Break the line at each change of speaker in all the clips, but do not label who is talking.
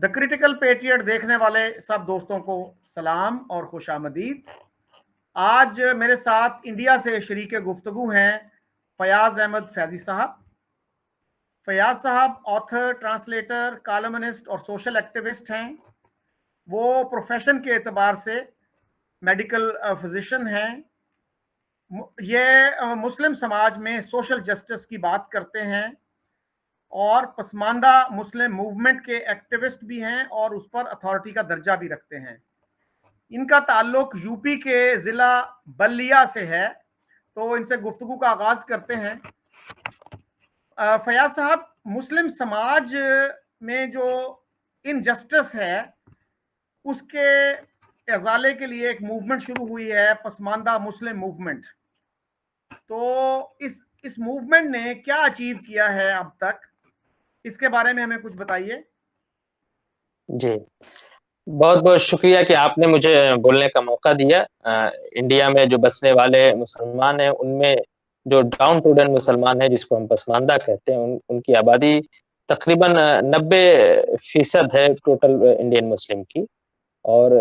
The critical patriot देखने वाले सब दोस्तों को सलाम और खुशामदीद। आज मेरे साथ इंडिया से शरीक गुफ्तगू हैं फयाज अहमद फैजी साहब। फयाज साहब ऑथर, ट्रांसलेटर, कॉलमनिस्ट और सोशल एक्टिविस्ट हैं। वो प्रोफेशन के एतबार से मेडिकल फिजिशियन हैं। ये मुस्लिम समाज में सोशल जस्टिस की बात करते हैं और पसमानदा मुस्लिम मूवमेंट के एक्टिविस्ट भी हैं और उस पर अथॉरिटी का दर्जा भी रखते हैं। इनका ताल्लुक यूपी के जिला बल्लिया से है, तो इनसे गुफ्तगू का आगाज करते हैं। फयाज साहब, मुस्लिम समाज में जो इनजस्टिस है उसके इजाले के लिए एक मूवमेंट शुरू हुई है, पसमानदा मुस्लिम मूवमेंट। तो इस मूवमेंट ने क्या अचीव किया है अब तक, इसके बारे में हमें कुछ बताइए।
जी, बहुत बहुत शुक्रिया कि आपने मुझे बोलने का मौका दिया। इंडिया में जो बसने वाले मुसलमान हैं, उनमें जो डाउन टूडन मुसलमान हैं, जिसको हम पसमानदा कहते हैं, उनकी आबादी तकरीबन 90% है टोटल इंडियन मुस्लिम की। और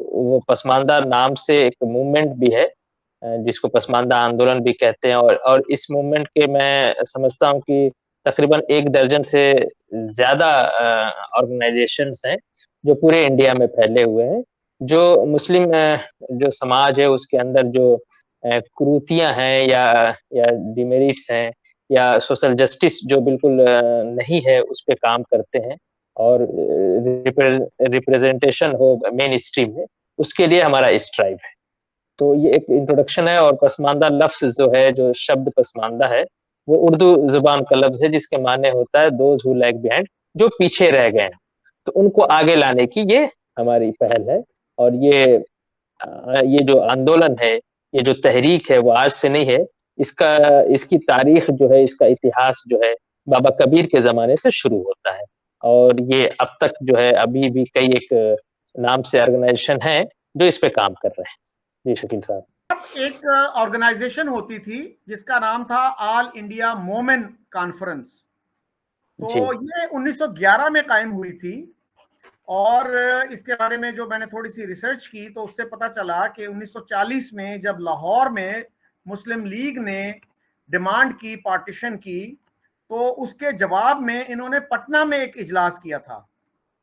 वो पसमानदा नाम से एक मूवमेंट भी है, जिसको पसमानदा आंदोलन भी कहते हैं। और इस मूवमेंट के मैं समझता हूँ कि तकरीबन 1 दर्जन से ज़्यादा ऑर्गेनाइजेशंस हैं, जो पूरे इंडिया में फैले हुए हैं। जो मुस्लिम जो समाज है, उसके अंदर जो कुरीतियाँ हैं या डिमेरिट्स हैं या सोशल जस्टिस जो बिल्कुल नहीं है, उस पे काम करते हैं। और रिप्रेजेंटेशन हो मेन स्ट्रीम में, उसके लिए हमारा स्ट्राइव है। तो ये एक इंट्रोडक्शन है। और पसमानदा लफ्ज़ जो है, जो शब्द पसमानदा है, वो उर्दू ज़ुबान का लफ्ज़ है, जिसके माने होता है दोज़ हू लैग बिहाइंड, जो पीछे रह गए हैं। तो उनको आगे लाने की ये हमारी पहल है। और ये जो आंदोलन है, ये जो तहरीक है, वो आज से नहीं है। इसकी तारीख जो है, इसका इतिहास जो है, बाबा कबीर के ज़माने से शुरू होता है। और ये अब तक जो है, अभी भी कई एक नाम से ऑर्गेनाइजेशन हैं, जो इस पे काम कर रहे हैं। जी शकील साहब।
एक ऑर्गेनाइजेशन होती थी जिसका नाम था ऑल इंडिया मोमेन कॉन्फ्रेंस। तो ये 1911 में कायम हुई थी। और इसके बारे में जो मैंने थोड़ी सी रिसर्च की तो उससे पता चला कि 1940 में जब लाहौर में मुस्लिम लीग ने डिमांड की पार्टीशन की, तो उसके जवाब में इन्होंने पटना में एक इजलास किया था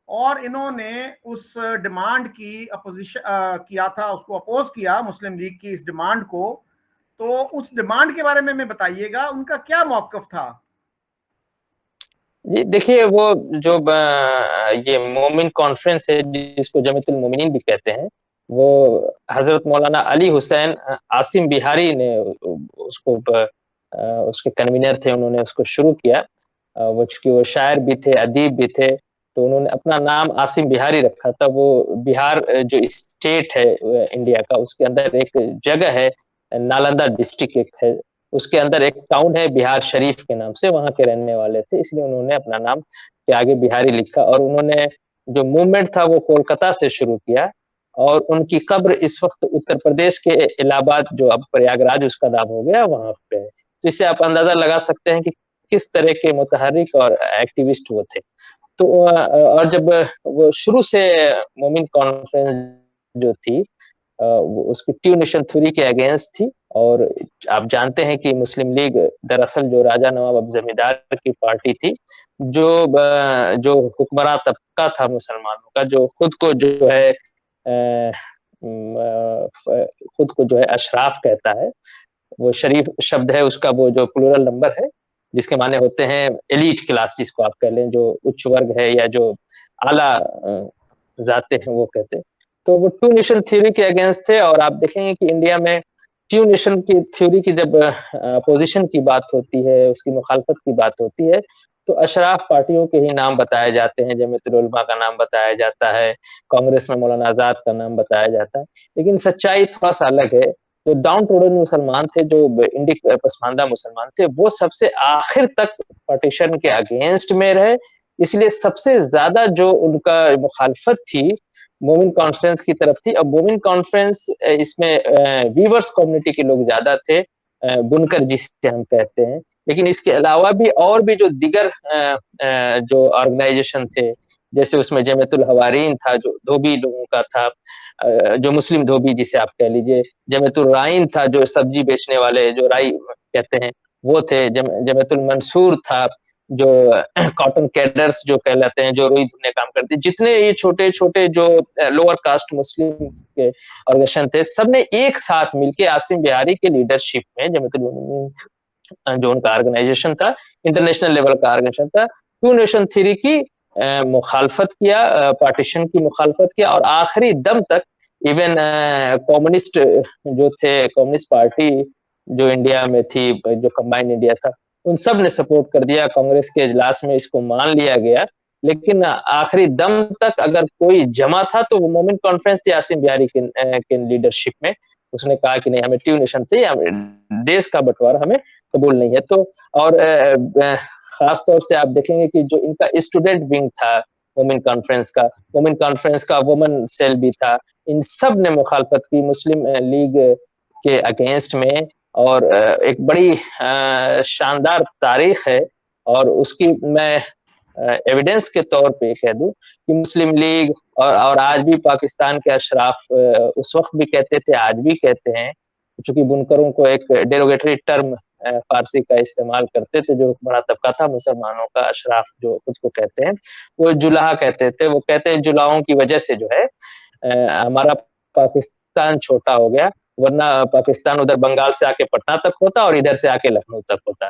और इन्होंने उस डिमांड की अपोजिशन किया था, उसको अपोज किया, मुस्लिम लीग की इस डिमांड को। तो उस डिमांड के बारे में बताइएगा, उनका क्या मौक़िफ़ था।
जी, देखिए, वो जो ये मोमिन कॉन्फ्रेंस है, जिसको जमीयतुल मोमिनीन भी कहते हैं, वो हजरत मौलाना अली हुसैन आसिम बिहारी ने उसको उसके कन्वीनर थे, उन्होंने उसको शुरू किया। वो चूंकि वो शायर भी थे, अदीब भी थे, तो उन्होंने अपना नाम आसिम बिहारी रखा था। वो बिहार जो स्टेट है इंडिया का, उसके अंदर एक जगह है, नालंदा डिस्ट्रिक्ट एक है, उसके अंदर एक टाउन है बिहार शरीफ के नाम से, वहाँ के रहने वाले थे, इसलिए उन्होंने अपना नाम के आगे बिहारी लिखा। और उन्होंने जो मूवमेंट था, वो कोलकाता से शुरू किया। और उनकी कब्र इस वक्त उत्तर प्रदेश के इलाहाबाद, जो अब प्रयागराज उसका नाम हो गया, वहाँ पे है। तो इससे आप अंदाजा लगा सकते हैं कि किस तरह के मुतहर्रिक और एक्टिविस्ट वो थे। तो और जब वो शुरू से मोमिन कॉन्फ्रेंस जो थी, वो उसकी टू नेशन थ्योरी के अगेंस्ट थी। और आप जानते हैं कि मुस्लिम लीग दरअसल जो राजा नवाब अब जमींदार की पार्टी थी, जो हुक्मरान तबका था मुसलमानों का, जो खुद को जो है अशराफ कहता है, वो शरीफ शब्द है उसका, वो जो प्लूरल नंबर है, जिसके माने होते हैं एलीट क्लास, जिसको आप कह लें, जो उच्च वर्ग है या जो आला जाते हैं, वो कहते हैं। तो वो टू नेशन थ्योरी के अगेंस्ट थे। और आप देखेंगे कि इंडिया में टू नेशन की थ्योरी की जब अपोजिशन की बात होती है, उसकी मुखालफत की बात होती है, तो अशराफ पार्टियों के ही नाम बताए जाते हैं। जमीयतुल उलमा का नाम बताया जाता है, कांग्रेस में मौलाना आजाद का नाम बताया जाता है। लेकिन सच्चाई थोड़ा सा अलग है। जो डाउन टोडन मुसलमान थे, जो इंडिक पसमानदा मुसलमान थे, वो सबसे आखिर तक पार्टीशन के अगेंस्ट में रहे। इसलिए सबसे ज्यादा जो उनका मुखालफत थी, मोमिन कॉन्फ्रेंस की तरफ थी। अब मोमिन कॉन्फ्रेंस, इसमें वीवर्स कम्युनिटी के लोग ज्यादा थे, बुनकर जिसे हम कहते हैं। लेकिन इसके अलावा भी और भी जो दिगर जो ऑर्गेनाइजेशन थे, जैसे उसमें जमीयतुल हवारीन था जो धोबी लोगों का था, जो मुस्लिम धोबी जिसे आप कह लीजिए, जमीयतुल राइन था जो सब्जी बेचने वाले जो राई कहते हैं वो थे, जमीयतुल मंसूर था जो कॉटन कैडर्स जो कहलाते हैं जो रुई धुलने काम करते हैं, जितने ये छोटे-छोटे जो लोअर कास्ट मुस्लिम के ऑर्गेनाइजेशन थे, सबने एक साथ मिलके आसिम बिहारी के लीडरशिप में जमीयतुल जो उनका ऑर्गेनाइजेशन था, इंटरनेशनल लेवल का ऑर्गेनाइजेशन था, टू नेशन थ्योरी की मुखालफत किया, पार्टीशन की मुखालफत किया और आखिरी दम तक इवन कम्युनिस्ट जो थे, कम्युनिस्ट पार्टी जो इंडिया में थी, जो कंबाइंड इंडिया था, उन सब ने सपोर्ट कर दिया। कांग्रेस के इजलास में इसको मान लिया गया, लेकिन आखिरी दम तक अगर कोई जमा था तो वो मोमेंट कॉन्फ्रेंस थी आसिम बिहारी के लीडरशिप में। उसने कहा कि नहीं, हमें ट्यू नेशन चाहिए, देश का बंटवारा हमें कबूल नहीं है। तो और खास तौर से आप देखेंगे कि जो इनका स्टूडेंट विंग था वुमेन कॉन्फ्रेंस का वुमेन सेल भी था, इन सब ने मुखालफत की मुस्लिम लीग के अगेंस्ट में। और एक बड़ी शानदार तारीख है और उसकी मैं एविडेंस के तौर पे कह दूं कि मुस्लिम लीग और आज भी पाकिस्तान के अशराफ उस वक्त भी कहते थे, आज भी कहते हैं, चूंकि बुनकरों को एक डेरोगेटरी टर्म फारसी का इस्तेमाल करते थे, जो बड़ा तबका था मुसलमानों का, अशराफ जो खुद को कहते हैं, वो जुलाहा कहते थे। वो कहते हैं जुलाहों की वजह से जो है हमारा पाकिस्तान छोटा हो गया, वरना पाकिस्तान उधर बंगाल से आके पटना तक होता और इधर से आके लखनऊ तक होता।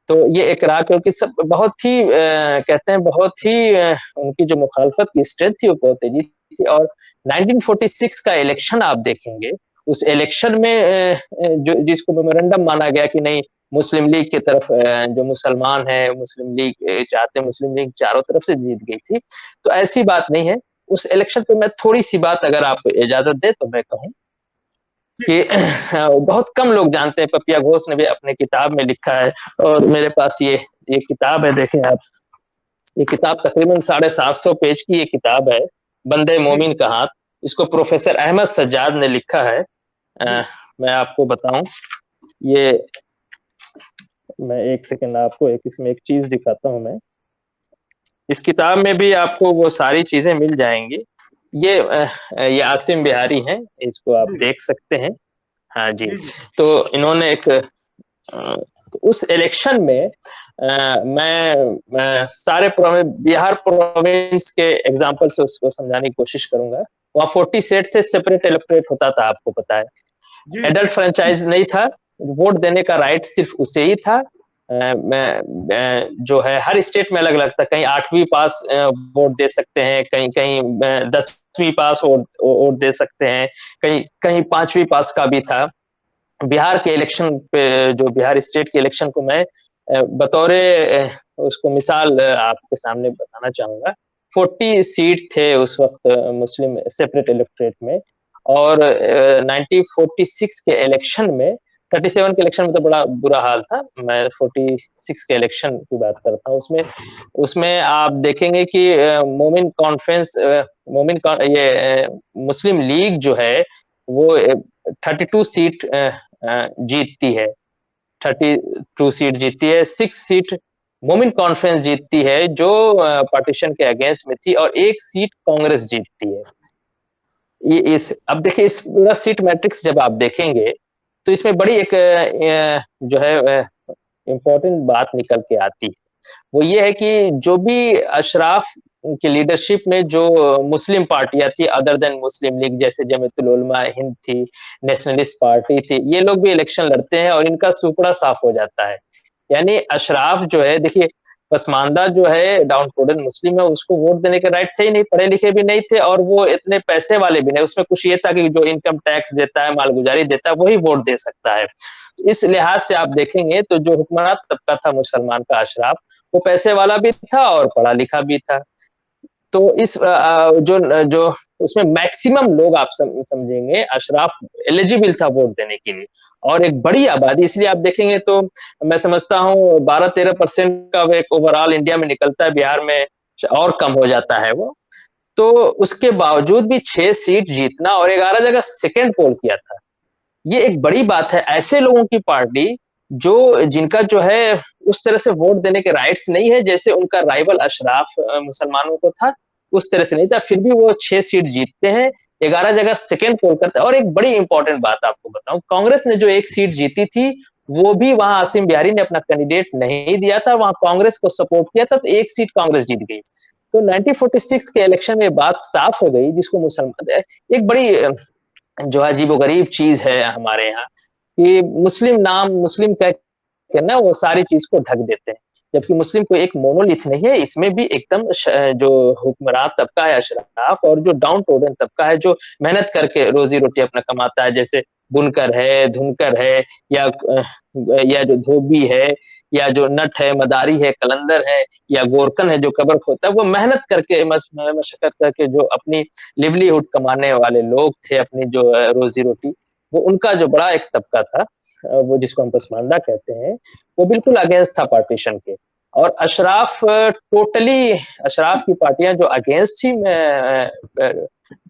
तो ये इकरार क्योंकि सब बहुत ही कहते हैं बहुत ही उनकी जो मुखालफत की स्ट्रेंथ थी वो बहुत तेजी थी। और 1946 का इलेक्शन आप देखेंगे, उस इलेक्शन में जो जिसको मेमोरेंडम माना गया कि नहीं, मुस्लिम लीग की तरफ जो मुसलमान है, मुस्लिम लीग चाहते हैं, मुस्लिम लीग चारों तरफ से जीत गई थी। तो ऐसी बात नहीं है। उस इलेक्शन पे मैं थोड़ी सी बात अगर आप इजाजत दे तो मैं कहूँ कि बहुत कम लोग जानते हैं, पपिया घोष ने भी अपने किताब में लिखा है और मेरे पास ये किताब है, देखें आप, ये किताब तकरीबन 750 पेज की ये किताब है, बंदे मोमिन का हाथ। इसको प्रोफेसर अहमद सज्जाद ने लिखा है। मैं आपको बताऊं, ये मैं एक सेकंड आपको इसमें एक चीज दिखाता हूं। मैं इस किताब में भी आपको वो सारी चीजें मिल जाएंगी। ये आसिम बिहारी हैं, इसको आप देख सकते हैं। हाँ जी, तो इन्होंने एक उस इलेक्शन में मैं सारे बिहार प्रोविंस के एग्जांपल से उसको समझाने की कोशिश करूंगा। वहाँ 40 सेट थे, सेपरेट इलेक्टोरेट होता था, आपको पता है। एडल्ट फ्रेंचाइज नहीं था, वोट देने का राइट सिर्फ उसे ही था। जो है हर स्टेट में अलग अलग था, कहीं 8वीं पास वोट दे सकते हैं, कहीं कहीं 10वीं पास वोट दे सकते हैं, कहीं कहीं 5वीं पास का भी था। बिहार के इलेक्शन पे, जो बिहार स्टेट के इलेक्शन को मैं बतौरे उसको मिसाल आपके सामने बताना चाहूंगा। 40 सीट थे उस वक्त मुस्लिम सेपरेट इलेक्टोरेट में, और 1946 के इलेक्शन में, 37 के इलेक्शन में तो बड़ा बुरा हाल था, मैं 46 के इलेक्शन की बात करता हूँ। उसमें आप देखेंगे कि मोमिन कॉन्फ्रेंस ये मुस्लिम लीग जो है वो 32 सीट जीतती है, 32 सीट जीतती है। 6 सीट मोमिन कॉन्फ्रेंस जीतती है जो पार्टीशन के अगेंस्ट में थी, और 1 सीट कांग्रेस जीतती है। अब देखिए इस पूरा सीट मैट्रिक्स जब आप देखेंगे तो इसमें बड़ी एक जो है इम्पोर्टेंट बात निकल के आती है। वो ये है कि जो भी अशराफ की लीडरशिप में जो मुस्लिम पार्टियां थी अदर देन मुस्लिम लीग, जैसे जमीयतुल उलमा हिंद थी, नेशनलिस्ट पार्टी थी, ये लोग भी इलेक्शन लड़ते हैं और इनका सुपड़ा साफ हो जाता है। यानी अशराफ जो है, देखिए पसमानदा जो है, डाउन टोडन मुस्लिम है, उसको वोट देने के राइट थे ही नहीं, पढ़े लिखे भी नहीं थे, और वो इतने पैसे वाले भी नहीं। उसमें कुछ ये था कि जो इनकम टैक्स देता है, मालगुजारी देता है, वही वोट दे सकता है। इस लिहाज से आप देखेंगे तो जो हुक्मरान तबका था मुसलमान का अशराफ, वो पैसे वाला भी था और पढ़ा लिखा भी था। तो इस जो उसमें मैक्सिमम लोग आप समझेंगे अशराफ एलिजिबल था वोट देने के लिए, और एक बड़ी आबादी, इसलिए आप देखेंगे तो मैं समझता हूँ 12-13% का एक ओवरऑल इंडिया में निकलता है, बिहार में और कम हो जाता है वो। तो उसके बावजूद भी 6 सीट जीतना और 11 जगह सेकेंड पोल किया था, ये एक बड़ी बात है। ऐसे लोगों की पार्टी जिनका जो है उस तरह से वोट देने के राइट्स नहीं है जैसे उनका राइवल अशराफ मुसलमानों को था, उस तरह से नहीं था, फिर भी वो 6 सीट जीतते हैं, 11 जगह सेकंड पोल करते हैं। और एक बड़ी इंपॉर्टेंट बात आपको बताऊं, कांग्रेस ने जो एक सीट जीती थी वो भी वहां आसिम बिहारी ने अपना कैंडिडेट नहीं दिया था, वहां कांग्रेस को सपोर्ट किया था, तो एक सीट कांग्रेस जीत गई। तो 1946 के इलेक्शन में बात साफ हो गई, जिसको मुसलमान एक बड़ी जो अजीबोगरीब चीज है हमारे यहाँ कि मुस्लिम नाम मुस्लिम कह के ना वो सारी चीज को ढक देते हैं, जबकि मुस्लिम कोई एक मोनोलिथ नहीं है, इसमें भी एकदम जो हुक्मरान तबका है अशराफ और जो डाउन टोडन तबका है जो मेहनत करके रोजी रोटी अपना कमाता है, जैसे बुनकर है, धुनकर है, या जो धोबी है, या जो नट है, मदारी है, कलंदर है, या गोरकन है जो कब्र खोता है, वो मेहनत करके मशक्कत करके जो अपनी लिवलीहुड कमाने वाले लोग थे, अपनी जो रोजी रोटी, वो उनका जो बड़ा एक तबका था, वो जिसको हम पसमानदा कहते हैं, वो बिल्कुल अगेंस्ट था पार्टीशन के। और अशराफ की पार्टियां जो अगेंस्ट थी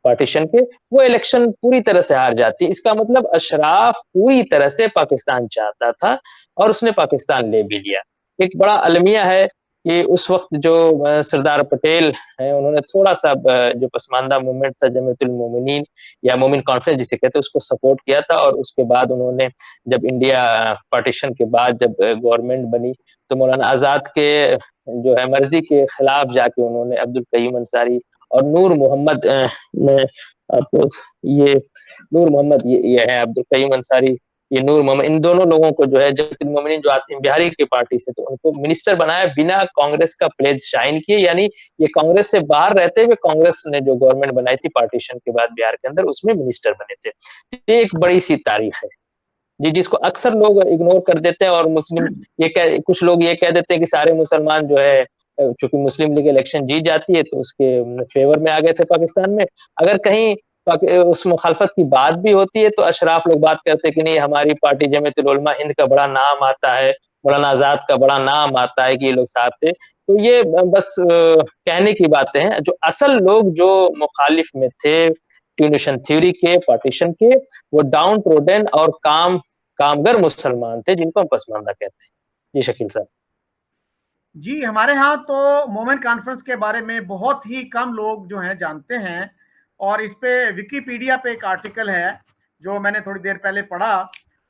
पार्टीशन के, वो इलेक्शन पूरी तरह से हार जाती। इसका मतलब अशराफ पूरी तरह से पाकिस्तान चाहता था और उसने पाकिस्तान ले भी लिया। एक बड़ा अलमिया है कि उस वक्त जो सरदार पटेल हैं, उन्होंने थोड़ा सा जो पसमानदा मूवमेंट था जमीयतुल मोमिनीन या मोमिन कॉन्फ्रेंस जिसे कहते हैं, उसको सपोर्ट किया था। और उसके बाद उन्होंने जब इंडिया पार्टीशन के बाद जब गवर्नमेंट बनी, तो मौलाना आजाद के जो है मर्जी के खिलाफ जाके उन्होंने अब्दुल कयूम अंसारी और नूर मोहम्मद आपको ये नूर मोहम्मद ये है अब्दुल कयूम अंसारी, ये नूर मोहम्मद, इन दोनों लोगों को जो है जमीयतुल मोमिनीन जो आसिम बिहारी की पार्टी से, तो उनको मिनिस्टर बनाया बिना कांग्रेस का प्लेज शाइन किए। यानी ये कांग्रेस से बाहर रहते हुए कांग्रेस ने जो गवर्नमेंट बनाई थी पार्टीशन के बाद बिहार के अंदर, उसमें मिनिस्टर बने थे। ये एक बड़ी सी तारीख है जी, जिसको अक्सर लोग इग्नोर कर देते हैं। और मुस्लिम कुछ लोग ये कह देते हैं कि सारे मुसलमान जो है, चूंकि मुस्लिम लीग इलेक्शन जीत जाती है तो उसके फेवर में आ गए थे पाकिस्तान में। अगर कहीं उस मुखालफत की बात भी होती है तो अशराफ लोग बात करते हैं कि नहीं, हमारी पार्टी जमीयतुल उलमा हिंद का बड़ा नाम आता है, मौलाना आजाद का बड़ा नाम आता है कि ये लोग साहब थे। तो ये बस कहने की बातें हैं। जो असल लोग जो मुखालिफ में थे ट्यूनिशन थ्योरी के, पार्टीशन के, वो डाउन ट्रोडन और कामगर मुसलमान थे, जिनको हम पसमानदा कहते हैं। जी शकील साहब।
जी, हमारे यहाँ तो मोमेंट कॉन्फ्रेंस के बारे में बहुत ही कम लोग जो हैं जानते हैं, और इस पे विकिपीडिया पे एक आर्टिकल है जो मैंने थोड़ी देर पहले पढ़ा,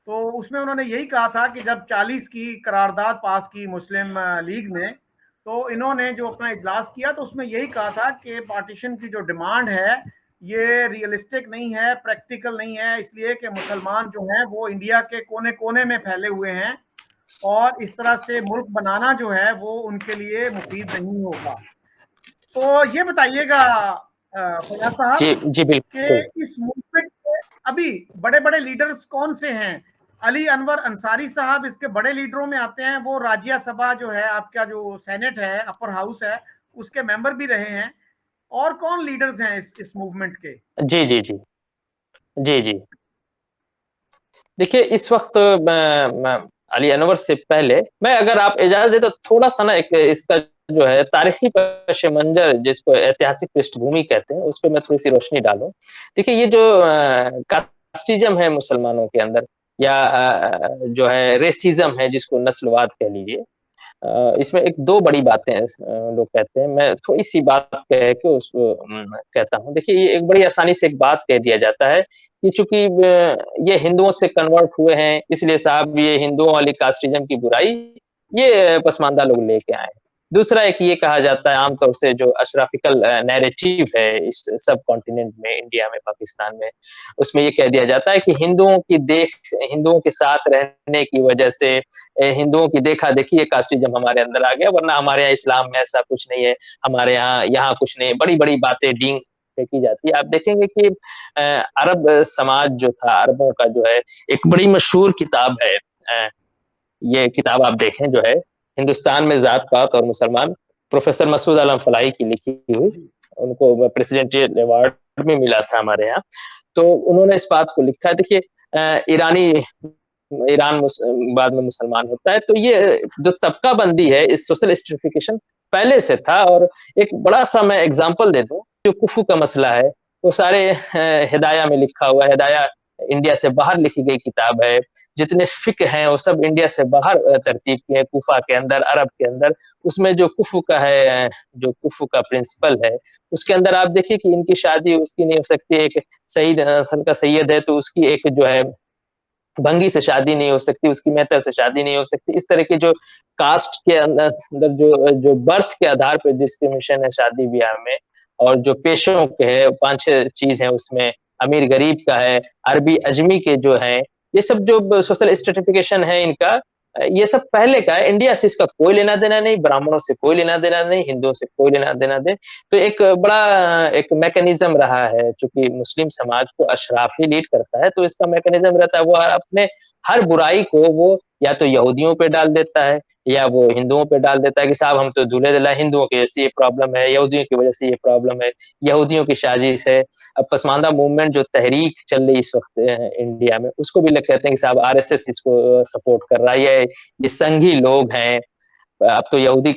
तो उसमें उन्होंने यही कहा था कि जब 40 की करारदाद पास की मुस्लिम लीग ने, तो इन्होंने जो अपना इजलास किया तो उसमें यही कहा था कि पार्टीशन की जो डिमांड है ये रियलिस्टिक नहीं है, प्रैक्टिकल नहीं है, इसलिए कि मुसलमान जो हैं वो इंडिया के कोने कोने में फैले हुए हैं और इस तरह से मुल्क बनाना जो है वो उनके लिए मुफीद नहीं होगा। तो ये बताइएगा फयाज साहब
जी जी
कि
बिल्कुल।
इस मूवमेंट के अभी बड़े बड़े लीडर्स कौन से हैं? अली अनवर अंसारी साहब इसके बड़े लीडरों में आते हैं, वो राज्य सभा जो है आपका जो सेनेट है, अपर हाउस है, उसके मेंबर भी रहे हैं। और कौन लीडर्स हैं इस मूवमेंट के?
जी जी जी जी जी देखिए, इस वक्त मैं अली अनवर से पहले, मैं अगर आप इजाजत दे तो थोड़ा सा ना एक इसका जो है तारीखी पश मंजर, जिसको ऐतिहासिक पृष्ठभूमि कहते हैं, उस पर मैं थोड़ी सी रोशनी डालूं। देखिए, ये जो कास्टिज्म है मुसलमानों के अंदर, या जो है रेसिज्म है, जिसको नस्लवाद कह लीजिए, इसमें एक दो बड़ी बातें लोग कहते हैं। मैं थोड़ी सी बात कह के उसको कहता हूँ। देखिए, ये एक बड़ी आसानी से एक बात कह दिया जाता है कि चूंकि ये हिंदुओं से कन्वर्ट हुए हैं, इसलिए साहब ये हिंदुओं वाली कास्टिज्म की बुराई ये पसमानदा लोग लेके आए हैं। दूसरा एक ये कहा जाता है आमतौर से, जो अशराफिकल नैरेटिव है इस सब कॉन्टिनेंट में, इंडिया में, पाकिस्तान में, उसमें ये कह दिया जाता है कि हिंदुओं के साथ रहने की वजह से, हिंदुओं की देखा देखी ये कास्टिज्म हमारे अंदर आ गया, वरना हमारे यहाँ इस्लाम में ऐसा कुछ नहीं है, हमारे यहाँ कुछ नहीं है। बड़ी बड़ी बातें डींग फेंकी जाती है। आप देखेंगे कि अरब समाज जो था, अरबों का जो है, एक बड़ी मशहूर किताब है, ये किताब आप देखें जो है, हिंदुस्तान में जात पात और मुसलमान, प्रोफेसर मसूद आलम फलाही की लिखी हुई, उनको प्रेसिडेंशियल अवार्ड भी मिला था हमारे यहाँ। तो उन्होंने इस बात को लिखा है। देखिए, ईरान बाद में मुसलमान होता है, तो ये जो तबका बंदी है, इस सोशल स्ट्रेटिफिकेशन पहले से था। और एक बड़ा सा मैं एग्जांपल दे दूं, जो कुफू का मसला है, वो सारे हिदाया में लिखा हुआ है। हिदाया इंडिया से बाहर लिखी गई किताब है। जितने फ़िक़्ह हैं वो सब इंडिया से बाहर तरतीब किए हैं, कूफ़ा के अंदर, अरब के अंदर। उसमें जो कुफ़्फ़ का है, जो कुफ़्फ़ का प्रिंसिपल है, उसके अंदर आप देखिए कि इनकी शादी उसकी नहीं हो सकती, एक सईद नस्ल का सैयद है तो उसकी एक जो है भंगी से शादी नहीं हो सकती, उसकी मेहतर से शादी नहीं हो सकती। इस तरह की जो कास्ट के अंदर जो बर्थ के आधार पे डिस्क्रिमिनेशन है शादी-ब्याह में और जो पेशों के है 5-6 चीज़ है उसमें, अमीर-गरीब का है, अरबी-अजमी के जो हैं, ये सब जो सोशल स्ट्रैटिफ़िकेशन है इनका ये सब पहले का है, इंडिया से इसका कोई लेना-देना नहीं, ब्राह्मणों से कोई लेना-देना नहीं, हिंदुओं से कोई लेना-देना नहीं। तो एक बड़ा एक मैकेनिज़्म रहा है, चूँकि मुस्लिम समाज को अशराफ ही लीड करता है, तो इसका मैकेनिज़्म रहता है, वो अपने हर बुराई को वो या तो यहूदियों पे डाल देता है या वो हिंदुओं पे डाल देता है कि साहब हम तो दूल्हे-दुल्हन हिंदुओं की वजह से ये प्रॉब्लम है, यहूदियों की वजह से ये प्रॉब्लम है, यहूदियों की साजिश है। अब पसमानदा मूवमेंट जो तहरीक चल रही है इस वक़्त इंडिया में, उसको भी लोग कहते हैं कि साहब आरएसएस इसको सपोर्ट कर रहा है, ये संघी लोग हैं। अब तो यहूदी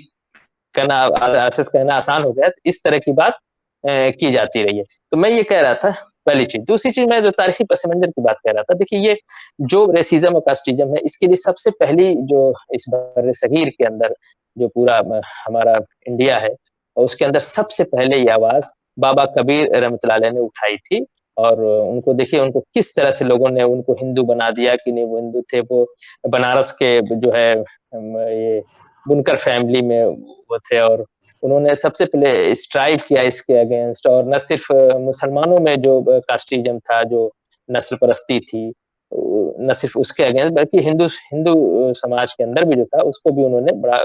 कहना आरएसएस कहना आसान हो गया है, इस तरह की बात की जाती रही है। तो मैं ये कह रहा था पहली चीज़। दूसरी चीज़ मैं जो तारीख़ी पस-ए-मंज़र की बात कह रहा था, देखिए ये जो रेसिज़्म और कास्टिज़्म है, इसके लिए सबसे पहली जो इस बर-ए-सग़ीर के अंदर जो पूरा हमारा इंडिया है, उसके अंदर सबसे पहले ये आवाज़ बाबा कबीर रहमतुल्लाह अलैह ने उठाई थी और उनको देखिए उनको किस तरह से लोगों ने उनको हिंदू बना दिया कि नहीं वो हिंदू थे, वो बनारस के जो है ये बुनकर फैमिली में वो थे और उन्होंने सबसे पहले स्ट्राइव किया इसके अगेंस्ट और ना सिर्फ़ मुसलमानों में जो कास्टिज़्म था, जो नस्ल परस्ती थी, ना सिर्फ़ उसके अगेंस्ट बल्कि हिंदू समाज के अंदर भी जो था, उसको भी उन्होंने बड़ा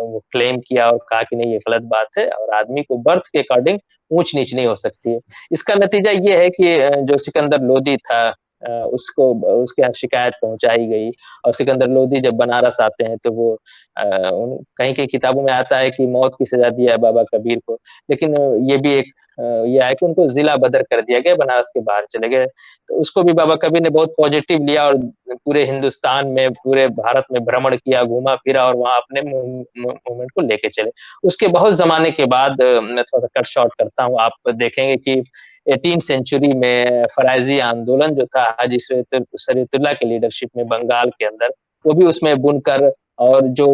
वो क्लेम किया और कहा कि नहीं ये गलत बात है और आदमी को बर्थ के अकॉर्डिंग ऊँच-नीच नहीं हो सकती है। इसका नतीजा ये है कि जो सिकंदर लोदी था उसको उसके यहाँ शिकायत पहुँचाई गई और सिकंदर लोदी जब बनारस आते हैं तो वो कहीं-कहीं किताबों में आता है कि मौत की सज़ा दिया है बाबा कबीर को। लेकिन ये भी एक ये है कि उनको ज़िला बदर कर दिया गया, बनारस के बाहर चले गए। तो उसको भी बाबा कबीर ने बहुत पॉज़िटिव लिया और पूरे हिंदुस्तान में, पूरे भारत में भ्रमण किया, घूमा-फिरा और वहाँ अपने मूवमेंट को लेके चले। उसके बहुत ज़माने के बाद मैं थोड़ा-सा कट शॉर्ट करता हूँ, आप देखेंगे कि 18th सेंचुरी में फ़राइज़ी आंदोलन जो था हाजी शरीयतुल्लाह की लीडरशिप में बंगाल के अंदर, वो भी उसमें बुनकर और जो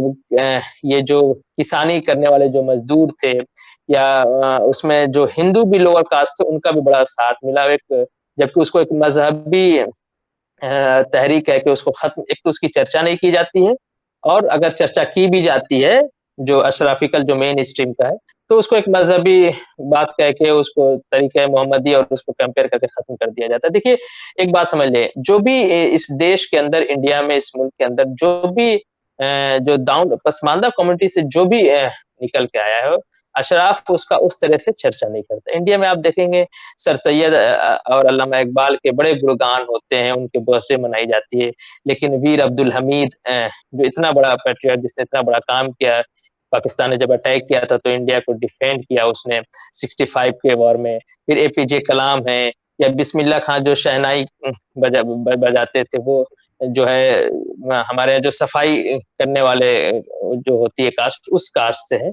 ये जो किसानी करने वाले जो मज़दूर थे या उसमें जो हिंदू भी लोअर कास्ट थे, उनका भी बड़ा साथ मिला। एक जबकि उसको एक मज़हबी तहरीक है कि उसको ख़त्म एक तो उसकी चर्चा नहीं की जाती है और अगर चर्चा की भी जाती है, जो अशराफिकल जो मेन स्ट्रीम का है, तो उसको एक मज़हबी बात कह के उसको तरीक़े मोहम्मदी और उसको कंपेयर करके ख़त्म कर दिया जाता है। देखिए, एक बात समझ लें, जो भी इस देश के अंदर, इंडिया में, इस मुल्क के अंदर जो भी जो डाउन पसमानदा कम्युनिटी से जो भी निकल के आया है, अशराफ उसका उस तरह से चर्चा नहीं करता। इंडिया में आप देखेंगे सर सैयद और अल्लामा इकबाल के बड़े गुणगान होते हैं, उनकी बर्थडे मनाई जाती है। लेकिन वीर अब्दुल हमीद जो इतना बड़ा पैट्रियट जिसने इतना बड़ा काम किया, पाकिस्तान ने जब अटैक किया था तो इंडिया को डिफेंड किया उसने 65 के वॉर में। फिर एपीजे कलाम हैं या बिस्मिल्लाह खां जो शहनाई बजाते थे, वो जो है हमारे यहाँ जो सफाई करने वाले जो होती है कास्ट, उस कास्ट से हैं।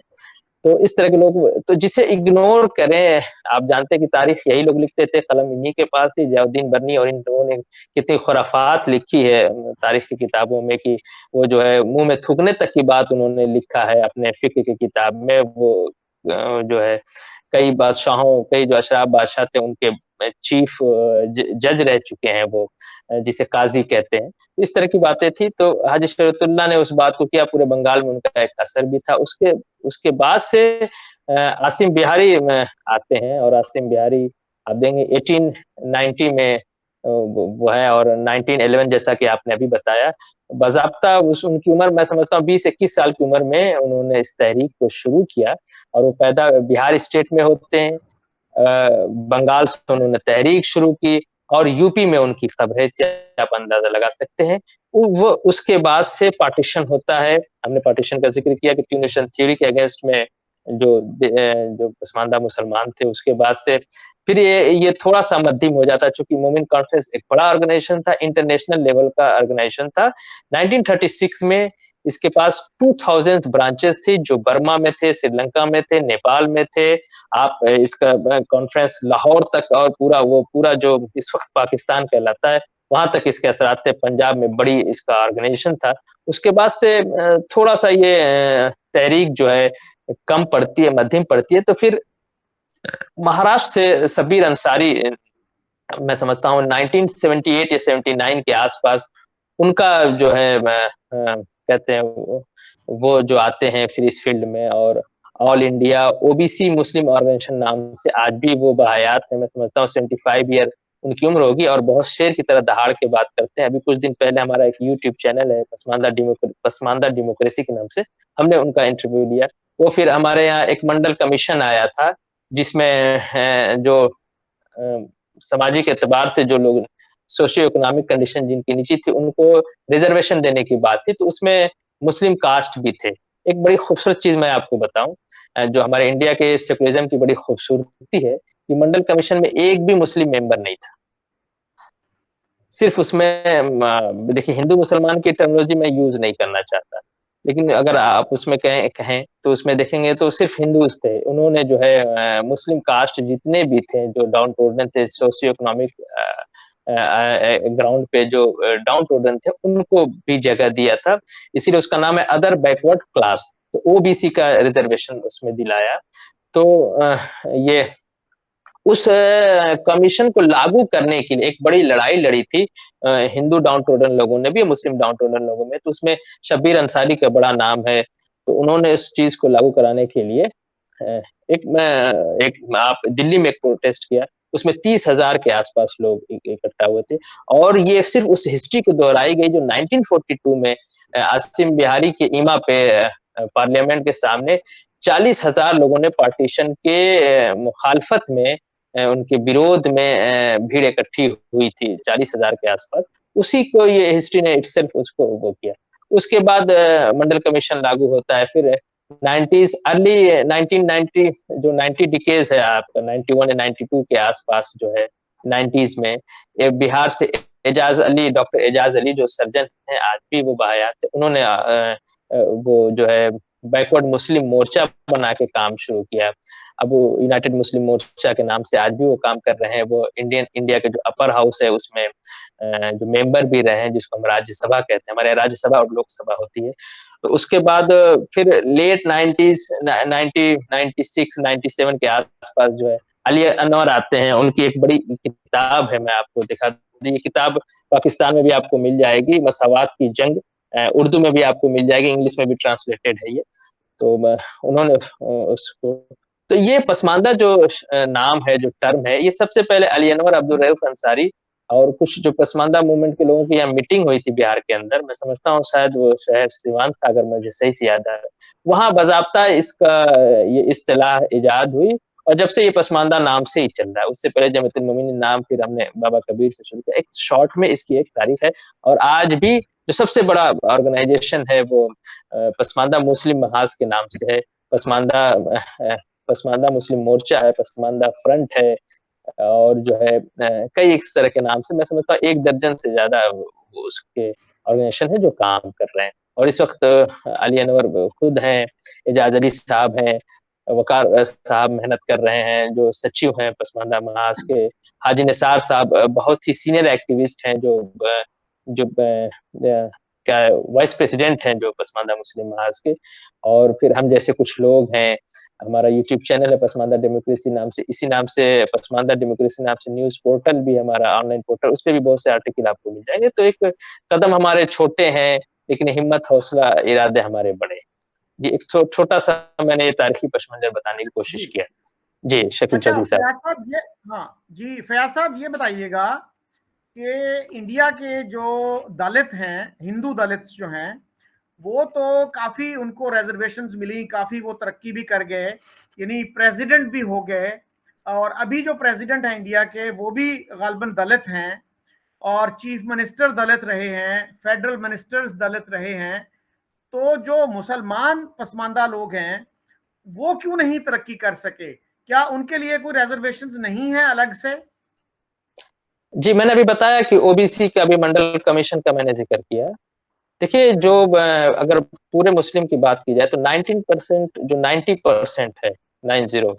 तो इस तरह के लोग तो जिसे इग्नोर करें, आप जानते हैं कि तारीख़ यही लोग लिखते थे, कलम इन्हीं के पास थी, ज़ियाउद्दीन बर्नी और इन लोगों ने कितनी खुराफ़ात लिखी है तारीख़ की किताबों में कि वो जो है मुँह में थूकने तक की बात उन्होंने लिखा है अपने फ़िक़्ह की किताब में। वो जो है कई बादशाहों, कई जो अशराफ बादशाह थे उनके चीफ़ जज रह चुके हैं वो जिसे काज़ी कहते हैं। इस तरह की बातें थी, तो हाजी शरीयतुल्लाह ने उस बात को किया, पूरे बंगाल में उनका एक असर भी था। उसके उसके बाद से आसिम बिहारी आते हैं और आसिम बिहारी आप देखेंगे 1890 में वो है और 1911 जैसा कि आपने अभी बताया, बाज़ाब्ता उनकी उम्र मैं समझता हूँ 20-21 साल की उम्र में उन्होंने इस तहरीक को शुरू किया और वो पैदा बिहार स्टेट में होते हैं। बंगाल से उन्होंने तहरीक शुरू की और यूपी में उनकी ख़बरें थी, आप अंदाज़ा लगा सकते हैं। वो उसके बाद से पार्टीशन होता है, हमने पार्टीशन का ज़िक्र किया कि टू नेशन थ्योरी के अगेंस्ट में जो पसमानदा मुसलमान थे, उसके बाद से फिर ये थोड़ा-सा मध्यम हो जाता है, चूँकि मोमिन कॉन्फ्रेंस एक बड़ा ऑर्गनाइज़ेशन था, इंटरनेशनल लेवल का ऑर्गनाइज़ेशन था। 1936 में इसके पास 2000 ब्रांचेज़ थी, जो बर्मा में थे, श्रीलंका में थे, नेपाल में थे। आप इसका कॉन्फ्रेंस लाहौर तक और पूरा जो इस वक़्त पाकिस्तान कहलाता है, वहां तक इसके असरात थे। पंजाब में बड़ी इसका ऑर्गेनाइजेशन था। उसके बाद से थोड़ा सा ये तहरीक जो है कम पड़ती है, मध्यम पड़ती है। तो फिर महाराष्ट्र से शब्बीर अंसारी, मैं समझता हूँ 1978 या 79 के आसपास उनका जो है कहते हैं वो जो आते हैं फिर इस फील्ड में, और ऑल इंडिया ओबीसी मुस्लिम ऑर्गेनाइजेशन नाम से आज भी वो बहयात है। मैं समझता हूँ 75 ईयर उनकी उम्र होगी और बहुत शेर की तरह दहाड़ के बात करते हैं। अभी कुछ दिन पहले हमारा एक यूट्यूब चैनल है पसमानदा डेमोक्रेसी के नाम से, हमने उनका इंटरव्यू लिया। वो फिर हमारे यहाँ एक मंडल कमीशन आया था जिसमें जो सामाजिक एतबार से जो लोग सोशियो इकोनॉमिक कंडीशन जिनकी नीची थी उनको रिजर्वेशन देने की बात थी, तो उसमें मुस्लिम कास्ट भी थे। एक बड़ी खूबसूरत चीज मैं आपको बताऊं, जो हमारे इंडिया के सेकुलरिज्म की बड़ी खूबसूरती है कि मंडल कमीशन में एक भी मुस्लिम मेंबर नहीं था। सिर्फ उसमें देखिए, हिंदू मुसलमान की टर्मिनोलॉजी मैं यूज नहीं करना चाहता, लेकिन अगर आप उसमें कहें तो उसमें देखेंगे तो सिर्फ हिंदूज थे। उन्होंने जो है मुस्लिम कास्ट जितने भी थे जो डाउन टोडन थे, सोशियो इकोनॉमिक ग्राउंड पे जो डाउन टोडन थे, उनको भी जगह दिया था। इसीलिए उसका नाम है अदर बैकवर्ड क्लास। तो ओबीसी का रिजर्वेशन उसमें दिलाया। तो ये उस कमीशन को लागू करने के लिए एक बड़ी लड़ाई लड़ी थी हिंदू डाउन टोडन लोगों ने भी, मुस्लिम डाउन टोडन लोगों में। तो उसमें शब्बीर अंसारी का बड़ा नाम है। तो उन्होंने इस चीज को लागू कराने के लिए एक आप दिल्ली में एक प्रोटेस्ट किया। उसमें 30,000 के आसपास लोग इकट्ठा हुए थे। और ये सिर्फ उस हिस्ट्री को दोहराई गई जो 1942 में आसिम बिहारी के ईमा पे पार्लियामेंट के सामने 40,000 लोगों ने पार्टीशन के मुखालफत में, उनके विरोध में भीड़ इकट्ठी हुई थी 40,000 के आसपास। उसी को ये हिस्ट्री ने इटसेल्फ उसको वो किया। उसके बाद मंडल कमीशन लागू होता है। फिर 90s अर्ली 1990 जो 90 डिकेज है आपका 91 या 92 के आसपास जो है 90s में ये बिहार से एजाज अली, डॉक्टर एजाज अली जो सर्जन हैं आज भी वो बहयात थे, उन्होंने वो जो है बैकवर्ड मुस्लिम मोर्चा बना के काम शुरू किया। अब वो यूनाइटेड मुस्लिम मोर्चा के नाम से आज भी वो काम कर रहे हैं। वो इंडिया के जो अपर हाउस है उसमें जो मेंबर भी रहे हैं, जिसको हम राज्यसभा कहते हैं। हमारे राज्यसभा और लोकसभा होती है। तो उसके बाद फिर लेट 90s 96 97 के आसपास जो है अली अनवर आते हैं। उनकी एक बड़ी किताब है, मैं आपको दिखा दूं। ये किताब पाकिस्तान में भी आपको मिल जाएगी, मसावात की जंग, उर्दू में भी आपको मिल जाएगी, इंग्लिश में भी ट्रांसलेटेड है ये। तो उन्होंने उसको, तो ये पसमानदा जो नाम है, जो टर्म है, ये सबसे पहले अली अनवर अब्दुल रऊफ अंसारी और कुछ जो पसमानदा मूवमेंट के लोगों की यहाँ मीटिंग हुई थी बिहार के अंदर। मैं समझता हूँ शायद वो शहर सीवान था, अगर मुझे सही से याद आ रहा है। वहाँ बाज़ाब्ता इसका ये इस्तिलाह इजाद हुई और जब से ये पसमानदा नाम से ही चल रहा है। उससे पहले जमात उल-मोमिनीन नाम फिर हमने बाबा कबीर से शुरू किया। एक शॉर्ट में इसकी एक तारीख है और आज भी जो सबसे बड़ा ऑर्गेनाइजेशन है वो पसमानदा मुस्लिम महाज के नाम से है। पसमानदा मुस्लिम मोर्चा है, पसमानदा फ्रंट है और जो है कई इस तरह के नाम से मैं समझता हूँ 1 दर्जन से ज़्यादा उसके ऑर्गेनाइजेशन है जो काम कर रहे हैं। और इस वक़्त अली अनवर खुद हैं, एजाज अली साहब हैं, वक़ार साहब मेहनत कर रहे हैं, जो सचिव हैं पसमानदा महाज के। हाजी निसार साहब बहुत ही सीनियर एक्टिविस्ट हैं जो क्या वाइस प्रेसिडेंट हैं जो पसमानदा मुस्लिम महाज के। और फिर हम जैसे कुछ लोग हैं, हमारा यूट्यूब चैनल है पसमानदा डेमोक्रेसी नाम से, इसी नाम से पसमानदा डेमोक्रेसी नाम से न्यूज़ पोर्टल भी है हमारा, ऑनलाइन पोर्टल, उसपे भी बहुत से आर्टिकल आपको मिल जाएँगे। तो एक कदम हमारे छोटे हैं, लेकिन हिम्मत, हौसला, इरादे हमारे बड़े। जी, एक छोटा-सा मैंने ये तारीखी पस मंज़र बताने की कोशिश किया। जी, शकील
अच्छा
चौधरी साहब।
फयाज साहब ये, हाँ जी, फयाज साहब ये बताइएगा कि इंडिया के जो दलित हैं, हिंदू दलित जो हैं, वो तो काफी उनको रिजर्वेशंस मिली, काफी वो तरक्की भी कर गए, यानी प्रेसिडेंट भी हो गए। और अभी जो प्रेसिडेंट है इंडिया के वो भी गालिबन दलित हैं और चीफ मिनिस्टर दलित रहे हैं, फेडरल मिनिस्टर्स दलित रहे हैं। तो जो मुसलमान पसमानदा लोग हैं वो क्यों नहीं तरक्की कर सके? क्या उनके लिए कोई रिजर्वेशंस नहीं है अलग से?
जी, मैंने अभी बताया कि ओबीसी का भी मंडल कमीशन का मैंने ज़िक्र किया। देखिए जो अगर पूरे मुस्लिम की बात की जाए तो 19% जो 90% है, 90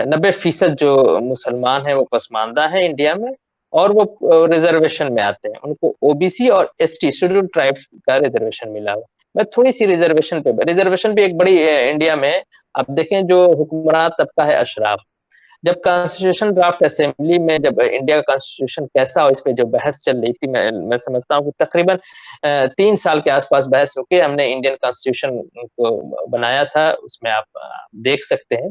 90% जो मुसलमान हैं वो पसमानदा हैं इंडिया में और वो रिजर्वेशन में आते हैं, उनको ओबीसी और एसटी शेड्यूल्ड ट्राइब्स का रिजर्वेशन मिला हुआ। मैं थोड़ी सी रिजर्वेशन भी एक बड़ी इंडिया में आप देखें जो हुक्मरान तबका है अशराफ, जब कॉन्स्टिट्यूशन ड्राफ्ट असेंबली में जब इंडिया का कॉन्स्टिट्यूशन कैसा हो इस पे जो बहस चल रही थी, मैं समझता हूँ कि तकरीबन 3 साल के आसपास बहस होके हमने इंडियन कॉन्स्टिट्यूशन को बनाया था, उसमें आप देख सकते हैं।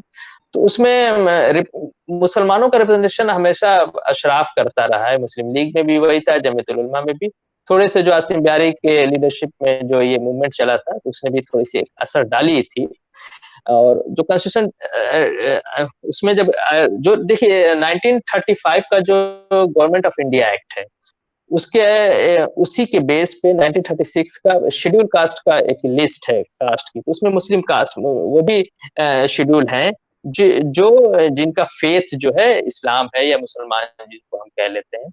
तो उसमें मुसलमानों का रिप्रेजेंटेशन हमेशा अशराफ करता रहा है, मुस्लिम लीग में भी वही था, जमीयतुल उलमा में भी। थोड़े से जो आसिम बिहारी के लीडरशिप में जो ये मूवमेंट चला था, तो उसने भी थोड़ी सी असर डाली थी। और जो कॉन्स्टिट्यूशन उसमें जब जो देखिए 1935 का जो गवर्नमेंट ऑफ इंडिया एक्ट है, उसके उसी के बेस पे 1936 का शेड्यूल कास्ट का एक लिस्ट है कास्ट की, तो उसमें मुस्लिम कास्ट वो भी शेड्यूल हैं जो जिनका फेथ जो है इस्लाम है या मुसलमान जिसको हम कह लेते हैं।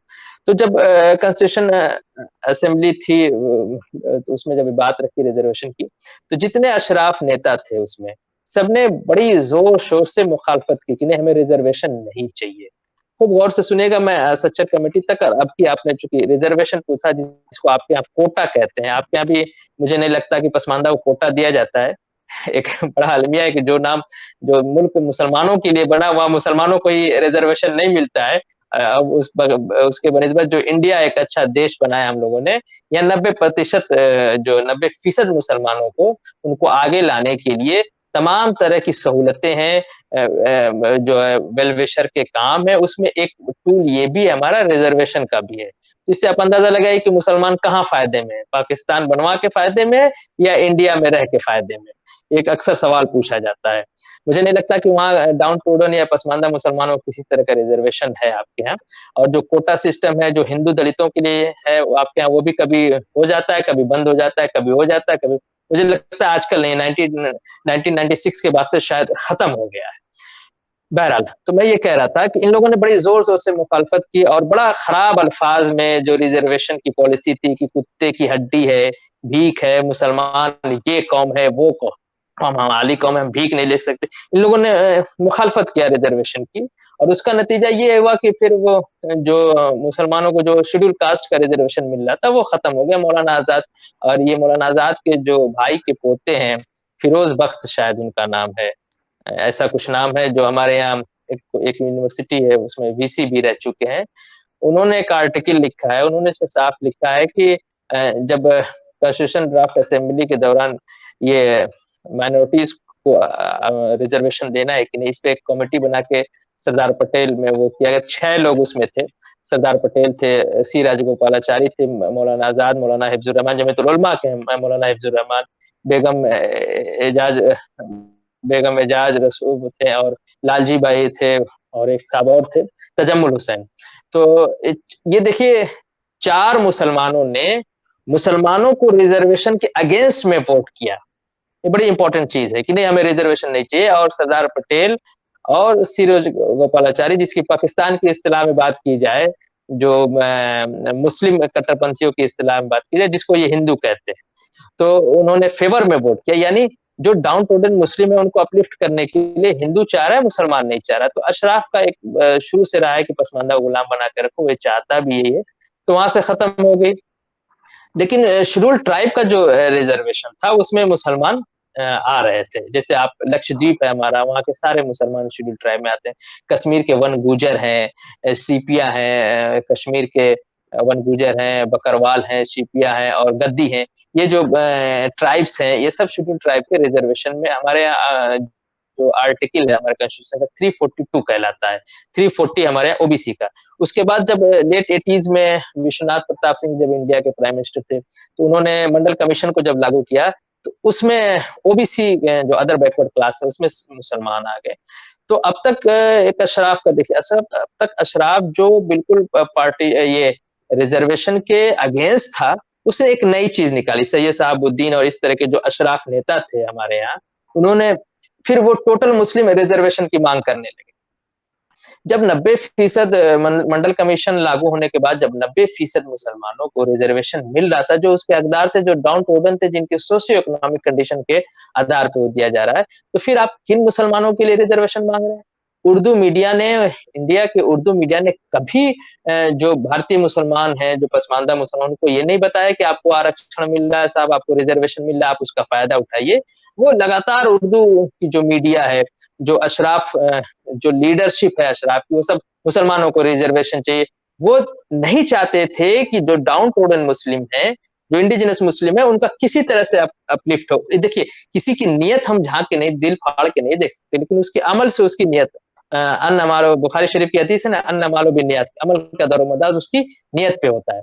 तो जब कॉन्स्टिट्यूशन असेंबली थी तो उसमें जब बात रखी रिजर्वेशन की, तो जितने अशराफ नेता थे उसमें सबने बड़ी जोर शोर से मुखालफत की कि नहीं हमें रिजर्वेशन नहीं चाहिए। खूब गौर से सुनिएगा, मैं सच्चर कमेटी तक अब की आपने चूंकि रिजर्वेशन पूछा जिसको आपके यहाँ कोटा कहते हैं, आपके यहाँ भी मुझे नहीं लगता कि पसमानदा को कोटा दिया जाता है। एक बड़ा अलमिया है कि जो मुल्क मुसलमानों के लिए बना वहाँ मुसलमानों को ही रिजर्वेशन नहीं मिलता है। अब उसके बनिस्बत जो इंडिया एक अच्छा देश बनाया हम लोगों ने, या 90% जो 90% मुसलमानों को उनको आगे लाने के लिए तमाम तरह की सहूलतें हैं, जो है वेल विशर के काम है, उसमें एक टूल ये भी हमारा रिजर्वेशन का भी है। इससे आप अंदाजा लगाइए कि मुसलमान कहाँ फायदे में है, पाकिस्तान बनवा के फायदे में है या इंडिया में रह के फायदे में। एक अक्सर सवाल पूछा जाता है। मुझे नहीं लगता कि वहाँ डाउन टूडन या पसमानदा मुसलमानों को किसी तरह का रिजर्वेशन है आपके यहाँ। और जो कोटा सिस्टम है जो हिंदू दलितों के लिए है वो आपके यहाँ वो भी कभी हो जाता है, कभी बंद हो जाता है, कभी हो जाता है, कभी मुझे लगता है आजकल नहीं 1996 के बाद से शायद खत्म हो गया है। बहरहाल तो मैं ये कह रहा था कि इन लोगों ने बड़ी जोर शोर से मुखालफत की और बड़ा खराब अल्फाज में जो रिजर्वेशन की पॉलिसी थी कि कुत्ते की हड्डी है, भीख है, मुसलमान ये कौम है, वो कौम हम हमारी कौम है, हम भीख नहीं ले सकते। इन लोगों ने मुखालफत किया रिजर्वेशन की और उसका नतीजा ये हुआ कि फिर वो जो मुसलमानों को जो शेड्यूल कास्ट का रिजर्वेशन मिल रहा था वो खत्म हो गया। मौलाना आजाद और ये मौलाना आजाद के जो भाई के पोते हैं, फिरोज बख्त शायद उनका नाम है, ऐसा कुछ नाम है, जो हमारे यहाँ एक यूनिवर्सिटी है उसमें वीसी भी रह चुके हैं। उन्होंने एक आर्टिकल लिखा है, उन्होंने इसमें साफ लिखा है कि जब कॉन्स्टिट्यूशन ड्राफ्ट असेंबली के दौरान ये माइनॉरिटीज को रिजर्वेशन देना है कि नहीं, इस पे एक कमेटी बना के सरदार पटेल में वो किया गया। 6 लोग उसमें थे, सरदार पटेल थे, सी राजगोपालाचारी थे, मौलाना आजाद, मौलाना हिफ्जुर रहमान जमीयतुल उलमा के मौलाना हिफ्जुर रहमान, बेगम एजाज बेगम एजाज रसूल थे और लालजी भाई थे और एक साहब और थे तजम्मुल हुसैन। तो ये देखिए 4 मुसलमानों ने मुसलमानों को रिजर्वेशन के अगेंस्ट में वोट किया। ये बड़ी इंपॉर्टेंट चीज है कि नहीं हमें रिजर्वेशन नहीं चाहिए। और सरदार पटेल और सीरोज गोपालाचारी, जिसकी पाकिस्तान की इस्तिलाह में बात की जाए, जो मुस्लिम कट्टरपंथियों की इस्तिलाह में बात की जाए, जिसको ये हिंदू कहते हैं, तो उन्होंने फेवर में वोट किया। यानी जो डाउन टोडन मुस्लिम है उनको अपलिफ्ट करने के लिए हिंदू चाह रहा है, मुसलमान नहीं चाह रहा। तो अशराफ का एक शुरू से रहा है कि पसमानदा गुलाम बना के रखो, वो चाहता भी यही है, तो वहां से खत्म हो गई। लेकिन शेड्यूल ट्राइब का जो रिजर्वेशन था उसमें मुसलमान आ रहे थे। जैसे आप लक्षद्वीप है हमारा, वहाँ के सारे मुसलमान शेड्यूल ट्राइब में आते हैं। कश्मीर के वन गुजर हैं, सीपिया हैं, कश्मीर के वन गुजर हैं, बकरवाल हैं, सीपिया हैं और गद्दी हैं। ये जो ट्राइब्स हैं ये सब शेड्यूल ट्राइब के रिजर्वेशन में हमारे जो आर्टिकल है हमारे कॉन्स्टिट्यूशन का 342 कहलाता है। 340 हमारे यहाँ ओबीसी का। उसके बाद जब लेट 80s में विश्वनाथ प्रताप सिंह जब इंडिया के प्राइम मिनिस्टर थे, तो उन्होंने मंडल कमीशन को जब लागू किया तो उसमें ओबीसी जो अदर बैकवर्ड क्लास है उसमें मुसलमान आ गए। तो अब तक एक अशराफ का देखिए, अब तक अशराफ जो बिल्कुल पार्टी ये रिजर्वेशन के अगेंस्ट था, उसने एक नई चीज निकाली। सैयद साहबुद्दीन और इस तरह के जो अशराफ नेता थे हमारे यहाँ, उन्होंने फिर वो टोटल मुस्लिम रिजर्वेशन की मांग करने लगे। जब 90% मंडल कमीशन लागू होने के बाद जब 90% मुसलमानों को रिजर्वेशन मिल रहा था, जो उसके हकदार थे, जो डाउन टोडन थे, जिनके सोशियो इकोनॉमिक कंडीशन के आधार पर दिया जा रहा है, तो फिर आप किन मुसलमानों के लिए रिजर्वेशन मांग रहे हैं? उर्दू मीडिया ने, इंडिया के उर्दू मीडिया ने कभी जो भारतीय मुसलमान हैं, जो पसमानदा मुसलमान को ये नहीं बताया कि आपको आरक्षण मिल रहा है साहब, आपको रिजर्वेशन मिल रहा है, आप उसका फायदा उठाइए। वो लगातार उर्दू की जो मीडिया है, जो अशराफ जो लीडरशिप है अशराफ की, वो सब मुसलमानों को रिजर्वेशन चाहिए। वो नहीं चाहते थे कि जो डाउन टोडन मुस्लिम है, जो इंडिजिनस मुस्लिम है, उनका किसी तरह से अपलिफ्ट हो। देखिए, किसी की नीयत हम झांक के नहीं, दिल फाड़ के नहीं देख सकते, लेकिन उसके अमल से उसकी नीयत, अन्न मालो, बुखारी शरीफ की हदीस है ना, अन्न मालो बिन्नियत, अमल का दरोमदार उसकी नीयत पे होता है।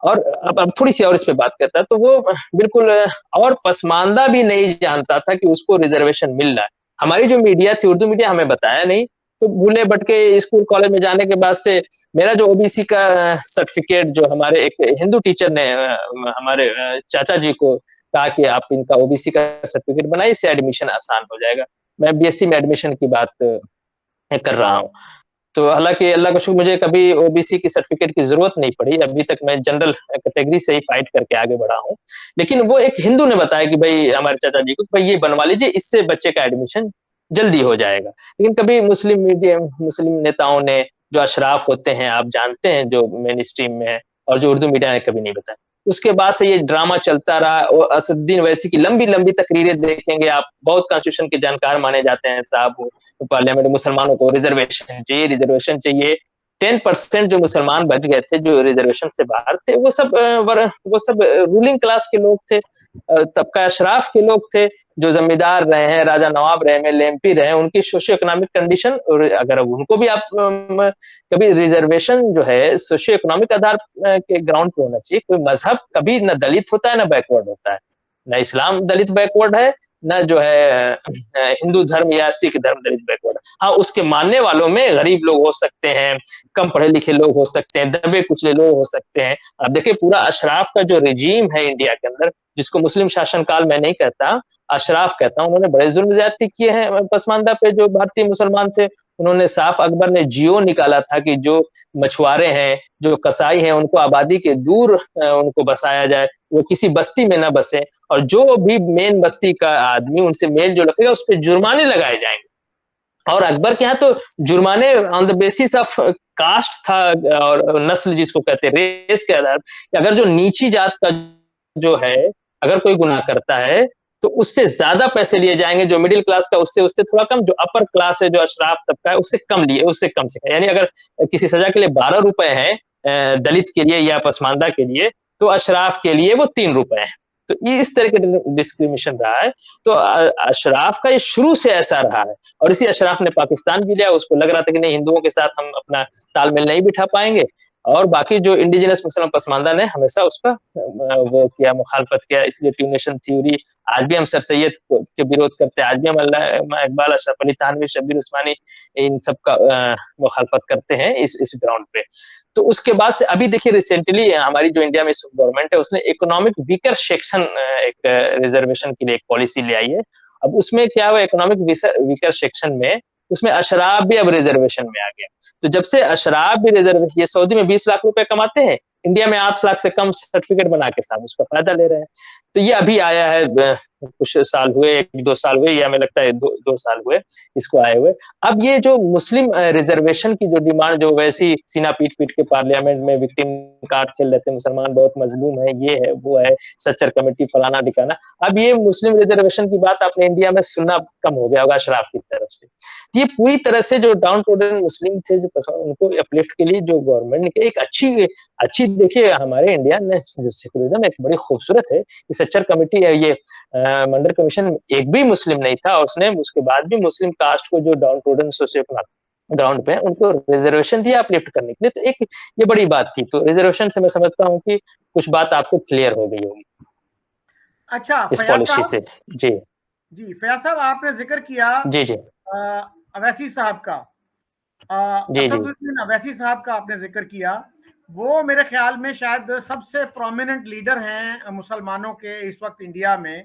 और अब थोड़ी सी और इस पे बात करता है तो वो बिल्कुल और पसमानदा भी नहीं जानता था कि उसको रिजर्वेशन मिल रहा है। हमारी जो मीडिया थी, उर्दू मीडिया, हमें बताया नहीं। तो भूले भटके स्कूल कॉलेज में जाने के बाद से मेरा जो ओबीसी का सर्टिफिकेट, जो हमारे एक हिंदू टीचर ने हमारे चाचा जी को कहा कि आप इनका ओबीसी का सर्टिफिकेट बनाइए, इससे एडमिशन आसान हो जाएगा। मैं बीएससी में एडमिशन की बात कर रहा हूँ। तो हालाँकि अल्लाह का शुक्र, मुझे कभी ओबीसी की सर्टिफिकेट की ज़रूरत नहीं पड़ी, अभी तक मैं जनरल कैटेगरी से ही फाइट करके आगे बढ़ा हूँ। लेकिन वो एक हिंदू ने बताया कि भई हमारे चाचा जी को, भई ये बनवा लीजिए, इससे बच्चे का एडमिशन जल्दी हो जाएगा। लेकिन कभी मुस्लिम नेताओं ने, जो अशराफ होते हैं, आप जानते हैं, जो मेन स्ट्रीम में है, और जो उर्दू मीडिया ने कभी नहीं बताया। उसके बाद से ये ड्रामा चलता रहा। असदुद्दीन ओवैसी की लंबी-लंबी तकरीरें देखेंगे आप, बहुत कॉन्स्टिट्यूशन के जानकार माने जाते हैं साहब वो। पार्लियामेंट में मुसलमानों को रिजर्वेशन चाहिए। 10% जो मुसलमान बच गए थे, जो रिजर्वेशन से बाहर थे, वो सब रूलिंग क्लास के लोग थे, तबका अशराफ के लोग थे, जो जमींदार रहे हैं, राजा नवाब रहे हैं, एमपी रहे हैं, उनकी सोशियो इकोनॉमिक कंडीशन, और अगर उनको भी आप कभी रिजर्वेशन जो है सोशियो इकोनॉमिक आधार के ग्राउंड पे होना चाहिए। कोई मजहब कभी न दलित होता है, न बैकवर्ड होता है। न इस्लाम दलित बैकवर्ड है, न जो है हिंदू धर्म या सिख धर्म दलित बैकवर्ड है। हाँ, उसके मानने वालों में गरीब लोग हो सकते हैं, कम पढ़े लिखे लोग हो सकते हैं, दबे कुचले लोग हो सकते हैं। अब देखिए, पूरा अशराफ का जो रिजीम है इंडिया के अंदर, जिसको मुस्लिम शासनकाल मैं नहीं कहता, अशराफ कहता हूँ, उन्होंने बड़े जुल्म ज्यादती किए हैं पसमानदा पे, जो भारतीय मुसलमान थे। उन्होंने साफ, अकबर ने जियो निकाला था कि जो मछुआरे हैं, जो कसाई हैं, उनको आबादी के दूर उनको बसाया जाए, वो किसी बस्ती में ना बसे, और जो भी मेन बस्ती का आदमी उनसे मेल जो रखेगा, उस पर जुर्माने लगाए जाएंगे। और अकबर के यहाँ तो जुर्माने on the basis of caste था, और नस्ल जिसको कहते हैं, रेस के आधार पर। अगर जो नीची जात का जो है, अगर कोई गुनाह करता है, तो उससे ज्यादा पैसे लिए जाएंगे, जो मिडिल क्लास का उससे उससे थोड़ा कम, जो अपर क्लास है, जो अशराफ तबका है, उससे कम लिए, उससे कम से। यानी अगर किसी सजा के लिए 12 रुपए है दलित के लिए या पसमानदा के लिए, तो अशराफ के लिए वो 3 रुपए है। तो ये इस तरह के डिस्क्रिमिनेशन रहा है। तो अशराफ का ये शुरू से ऐसा रहा है, और इसी अशराफ ने पाकिस्तान भी लिया। उसको लग रहा था कि नहीं, हिंदुओं के साथ हम अपना तालमेल नहीं बिठा पाएंगे, और बाकी जो इंडिजिनस मुसलमान पसमानदा ने हमेशा उसका वो किया, मुखालफत किया। इसलिए टू नेशन थ्योरी, आज भी हम सर सैयद के विरोध करते हैं, आज भी हम अल्लामा इकबाल, अशरफ अली थानवी, शब्बीर उस्मानी, इन सब का मुखालफत करते हैं इस ग्राउंड पे। तो उसके बाद से अभी देखिए, रिसेंटली हमारी जो इंडिया में गवर्नमेंट है, उसने इकोनॉमिक वीकर सेक्शन एक रिजर्वेशन के लिए एक पॉलिसी ले आई है। अब उसमें क्या हुआ, इकोनॉमिक वीकर सेक्शन में, उसमें अशराफ भी अब रिजर्वेशन में आ गया। तो जब से अशराफ भी रिजर्व, ये सऊदी में 20 लाख रुपए कमाते हैं, इंडिया में 8 लाख से कम सर्टिफिकेट बना के साहब उसका फायदा ले रहे हैं। तो ये अभी आया है, कुछ साल हुए, 1-2 साल हुए, या हमें लगता है 2 साल हुए इसको आए हुए। अब ये जो मुस्लिम रिजर्वेशन की जो डिमांड, जो वैसी सीना पीट-पीट के पार्लियामेंट में विक्टिम कार्ड खेल रहे थे, मुसलमान बहुत मजलूम है, ये है, वो है, सच्चर कमेटी, फलाना-ढिकाना। अब ये मुस्लिम रिजर्वेशन की बात आपने इंडिया में सुनना कम हो गया होगा अशराफ की तरफ से। ये पूरी तरह से जो डाउन टोडन मुस्लिम थे, जो उनको अपलिफ्ट के लिए जो गवर्नमेंट ने एक अच्छी देखिए, हमारे इंडिया में जो सेकुलरिज्म एक बड़ी खूबसूरत है। ये सच्चर कमेटी है, ये मंडल कमीशन, एक भी मुस्लिम नहीं था, और उसने उसके बाद भी मुस्लिम कास्ट को, जो डाउन टोडन सोशियो इकोनॉमिक ग्राउंड पे, उनको रिजर्वेशन दिया अपलिफ्ट करने के लिए। तो एक ये बड़ी बात थी। तो रिजर्वेशन से मैं समझता हूँ कि कुछ बात आपको क्लियर हो गई होगी
अच्छा,
इस
फयाज
पॉलिसी
साहब।
से। जी
जी, फयाज साहब, आपने जिक्र किया
जी जी
अवैसी साहब का,
जी जी
असदुद्दीन अवैसी साहब का आपने जिक्र किया। वो मेरे ख्याल में शायद सबसे प्रोमिनेंट लीडर हैं मुसलमानों के इस वक्त इंडिया में।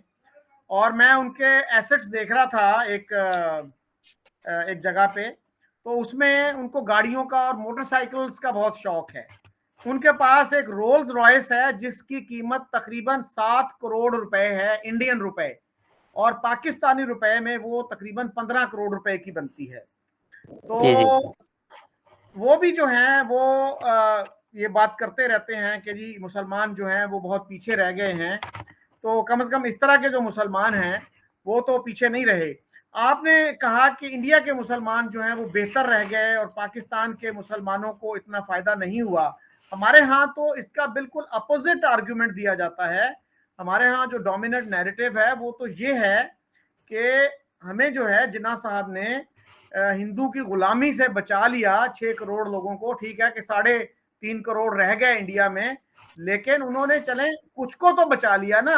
और मैं उनके एसेट्स देख रहा था एक जगह पे, तो उसमें उनको गाड़ियों का और मोटरसाइकिल्स का बहुत शौक है। उनके पास एक रोल्स रॉयस है जिसकी कीमत तकरीबन 7 करोड़ रुपए है, इंडियन रुपए, और पाकिस्तानी रुपए में वो तकरीबन 15 करोड़ रुपए की बनती है।
जी, जी।
तो वो भी जो हैं वो ये बात करते रहते हैं कि जी मुसलमान जो हैं वो बहुत पीछे रह गए हैं। तो कम से कम इस तरह के जो मुसलमान हैं वो तो पीछे नहीं रहे। आपने कहा कि इंडिया के मुसलमान जो हैं वो बेहतर रह गए और पाकिस्तान के मुसलमानों को इतना फायदा नहीं हुआ। हमारे यहाँ तो इसका बिल्कुल अपोजिट आर्ग्यूमेंट दिया जाता है। हमारे यहाँ जो डोमिनेंट नैरेटिव है वो तो ये है कि हमें जो है जिन्ना साहब ने हिंदू की गुलामी से बचा लिया 6 करोड़ लोगों को। ठीक है कि 3.5 करोड़ रह गए इंडिया में, लेकिन उन्होंने चले कुछ को तो बचा लिया ना।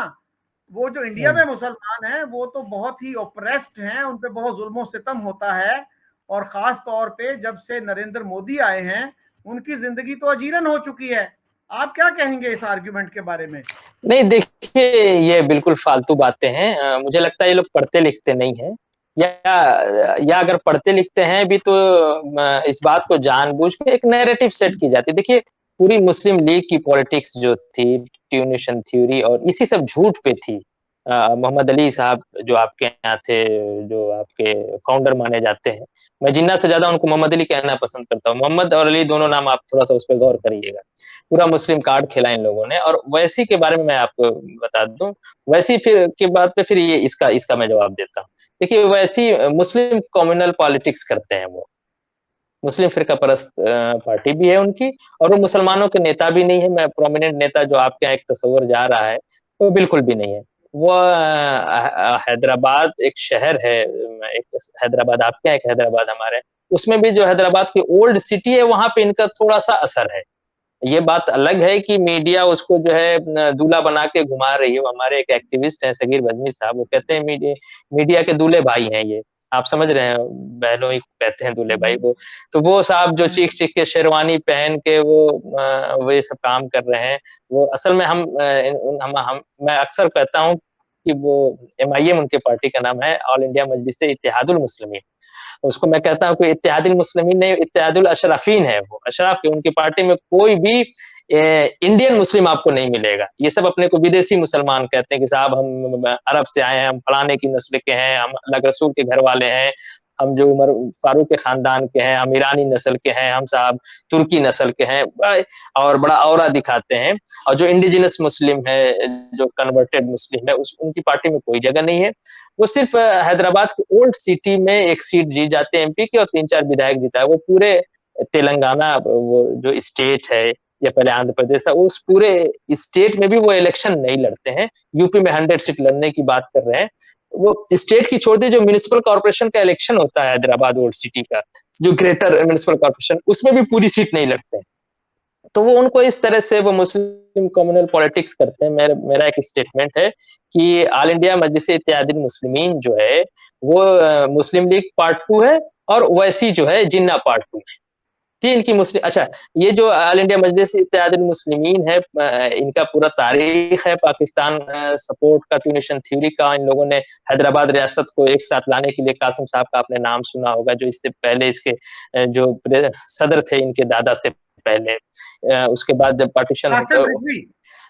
वो जो इंडिया में मुसलमान हैं वो तो बहुत ही ओप्रेस्ड हैं, उन पे बहुत जुल्म सितम होता है। और खास तौर पे जब से नरेंद्र मोदी आए हैं उनकी जिंदगी तो अजीरन हो चुकी है। आप क्या कहेंगे इस आर्ग्यूमेंट के बारे में?
नहीं देखिए, ये बिल्कुल फालतू बातें हैं। मुझे लगता है ये लोग पढ़ते लिखते नहीं हैं, या अगर पढ़ते लिखते हैं भी तो इस बात को जानबूझ के एक नैरेटिव सेट की जाती है। देखिए, पूरी मुस्लिम लीग की पॉलिटिक्स जो थी, ट्यूनिशन थ्योरी और इसी सब झूठ पे थी। मोहम्मद अली साहब जो आपके यहाँ थे, जो आपके फाउंडर माने जाते हैं, मैं जिन्ना से ज़्यादा उनको मोहम्मद अली कहना पसंद करता हूँ। मोहम्मद और अली दोनों नाम आप थोड़ा-सा उस पे गौर करिएगा। पूरा मुस्लिम कार्ड खेला इन लोगों ने। और वैसी के बारे में मैं आपको बता दूं, वैसी फिर के बाद पे फिर ये इसका इसका मैं जवाब देता हूँ। देखिए, वैसी मुस्लिम कम्युनल पॉलिटिक्स करते हैं वो, मुस्लिम फिरका परस्त पार्टी भी है उनकी, और वो मुसलमानों के नेता भी नहीं है। मैं प्रोमिनेंट नेता जो आपके यहाँ एक तस्वर जा रहा है, वो बिल्कुल भी नहीं है। वो हैदराबाद एक शहर है, एक हैदराबाद आपके यहाँ, एक हैदराबाद हमारे, उसमें भी जो हैदराबाद की ओल्ड सिटी है वहां पे इनका थोड़ा सा असर है। ये बात अलग है कि मीडिया उसको जो है दूल्हा बना के घुमा रही है। वो हमारे एक एक्टिविस्ट हैं सगीर बज़मी साहब, वो कहते हैं मीडिया के दूल्हे भाई हैं ये। आप समझ रहे हैं, बहनों ही कहते हैं दूल्हे भाई को। तो वो साहब जो चीख-चीख के शेरवानी पहन के वो ये सब काम कर रहे हैं, वो असल में हम मैं अक्सर कहता हूँ कि वो एमआईएम उनके पार्टी का नाम है, ऑल इंडिया मजलिस इत्तेहादुल मुस्लिमीन। उसको मैं कहता हूँ कि इत्तेहादुल मुस्लिमीन नहीं, इत्तेहादुल अशरफीन है वो, अशराफ की। उनकी पार्टी में कोई भी इंडियन मुस्लिम आपको नहीं मिलेगा। ये सब अपने को विदेशी मुसलमान कहते हैं कि साहब हम अरब से आए हैं, हम फलाने की नस्ल के हैं, हम अल्लाह के रसूल के घर वाले हैं, हम जो उमर फारूक के खानदान के हैं, हम ईरानी नस्ल के हैं, हम साहब तुर्की नस्ल के हैं, और बड़ा औरा दिखाते हैं। और जो इंडिजिनस मुस्लिम है, जो कन्वर्टेड मुस्लिम है, उनकी पार्टी में कोई जगह नहीं है। वो सिर्फ हैदराबाद की ओल्ड सिटी में एक सीट जीत जाते हैं एमपी की, और 3-4 विधायक जीता है। वो पूरे तेलंगाना, वो जो स्टेट है, या पहले आंध्र प्रदेश था, उस पूरे स्टेट में भी वो इलेक्शन नहीं लड़ते हैं। यूपी में 100 सीट लड़ने की बात कर रहे हैं। वो स्टेट की छोड़ दी, जो म्युनिसिपल कॉर्पोरेशन का इलेक्शन होता है हैदराबाद ओल्ड सिटी का, जो ग्रेटर म्युनिसिपल कॉर्पोरेशन, उसमें भी पूरी सीट नहीं लड़ते हैं। तो वो उनको इस तरह से वो मुस्लिम कम्युनल पॉलिटिक्स करते हैं। मेरा एक स्टेटमेंट है कि ऑल इंडिया मजलिस इत्तेहादुल मुस्लिमीन जो है, वो मुस्लिम लीग पार्ट 2 है, और वैसी जो है जिन्ना पार्ट 2 है। 3 की मुस्लिम, अच्छा, ये जो ऑल इंडिया मजलिस इत्तेहादुल मुस्लिमीन है, इनका पूरा तारीख है पाकिस्तान सपोर्ट का, ट्यूनिशन थ्योरी का। इन लोगों ने हैदराबाद रियासत को एक साथ लाने के लिए, कासिम साहब का आपने नाम सुना होगा, जो इससे पहले इसके जो सदर थे इनके दादा से पहले। उसके बाद जब पार्टीशन
कासिम रिजवी।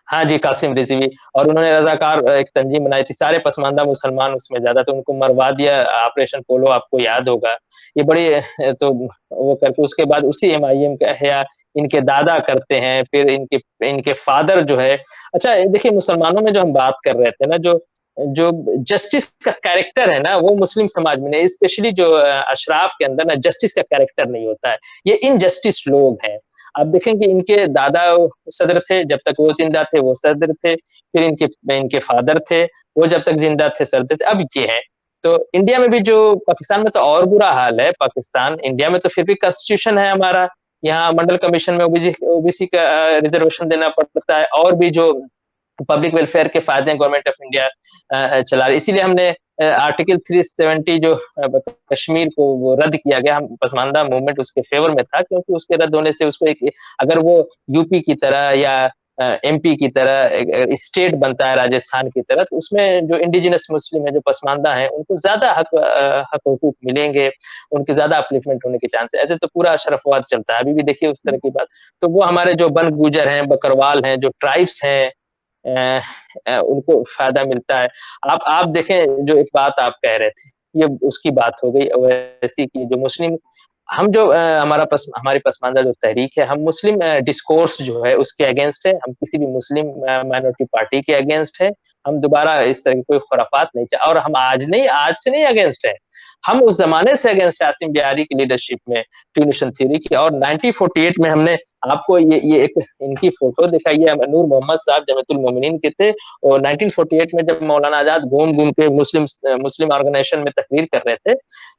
हाँ जी, कासिम रिजवी। और उन्होंने रज़ाकार एक तंजीम बनाई थी, सारे पसमानदा मुसलमान उसमें ज़्यादा, तो उनको मरवा दिया, ऑपरेशन पोलो आपको याद होगा। ये बड़ी तो वो करके उसके बाद उसी एमआईएम का है, या इनके दादा करते हैं, फिर इनके इनके फादर जो है। अच्छा, देखिए, मुसलमानों में जो हम बात कर रहे थे ना, जो जो जस्टिस का कैरेक्टर है ना, वो मुस्लिम समाज में नहीं, स्पेशली जो अशराफ के अंदर ना जस्टिस का कैरेक्टर नहीं होता है। ये इनजस्टिस लोग हैं। आप देखेंगे इनके दादा सदर थे, जब तक वो जिंदा थे वो सदर थे, फिर इनके इनके फादर थे, वो जब तक जिंदा थे सदर थे, अब ये है। तो इंडिया में भी जो, पाकिस्तान में तो और बुरा हाल है। पाकिस्तान, इंडिया में तो फिर भी कॉन्स्टिट्यूशन है हमारा। यहाँ मंडल कमीशन में ओबीसी का रिजर्वेशन देना पड़ता है, और भी जो पब्लिक वेलफेयर के फायदे गवर्नमेंट ऑफ इंडिया चला रही। इसीलिए हमने आर्टिकल 370 जो कश्मीर को वो रद्द किया गया, हम पसमानदा मूवमेंट उसके फेवर में था, क्योंकि उसके रद्द होने से उसको एक, अगर वो यूपी की तरह या एमपी की तरह स्टेट बनता है, राजस्थान की तरह, तो उसमें जो इंडिजिनस मुस्लिम है, जो पसमानदा है, उनको ज्यादा हक हुकूक मिलेंगे, उनके ज्यादा अपलिफ्टमेंट होने के चांस है। ऐसे तो पूरा अशरफवाद चलता है, अभी भी देखिए उस तरह की बात। तो वो हमारे जो बन गुजर हैं, बकरवाल हैं, जो ट्राइब्स हैं, उनको फायदा मिलता है। आप देखें, जो एक बात आप कह रहे थे, ये उसकी बात हो गई वैसी की जो मुस्लिम हम जो हमारी पसमानदा जो तहरीक है, हम मुस्लिम डिस्कोर्स जो है उसके अगेंस्ट है, हम किसी भी मुस्लिम माइनॉरिटी पार्टी के अगेंस्ट है, हम दोबारा इस तरह की कोई खुराफात नहीं चाह, और हम आज से नहीं अगेंस्ट है, हम उस जमाने से अगेंस्ट है आसिम बिहारी की लीडरशिप में ट्यूनिशन थ्योरी की। और 1948 में हमने आपको ये एक इनकी फोटो दिखाई है, नूर मोहम्मद साहब जमीयतुल मोमिनीन के थे, और 1948 में जब मौलाना आजाद घूम घूम के मुस्लिम ऑर्गेनाइजेशन में तकरीर कर रहे थे,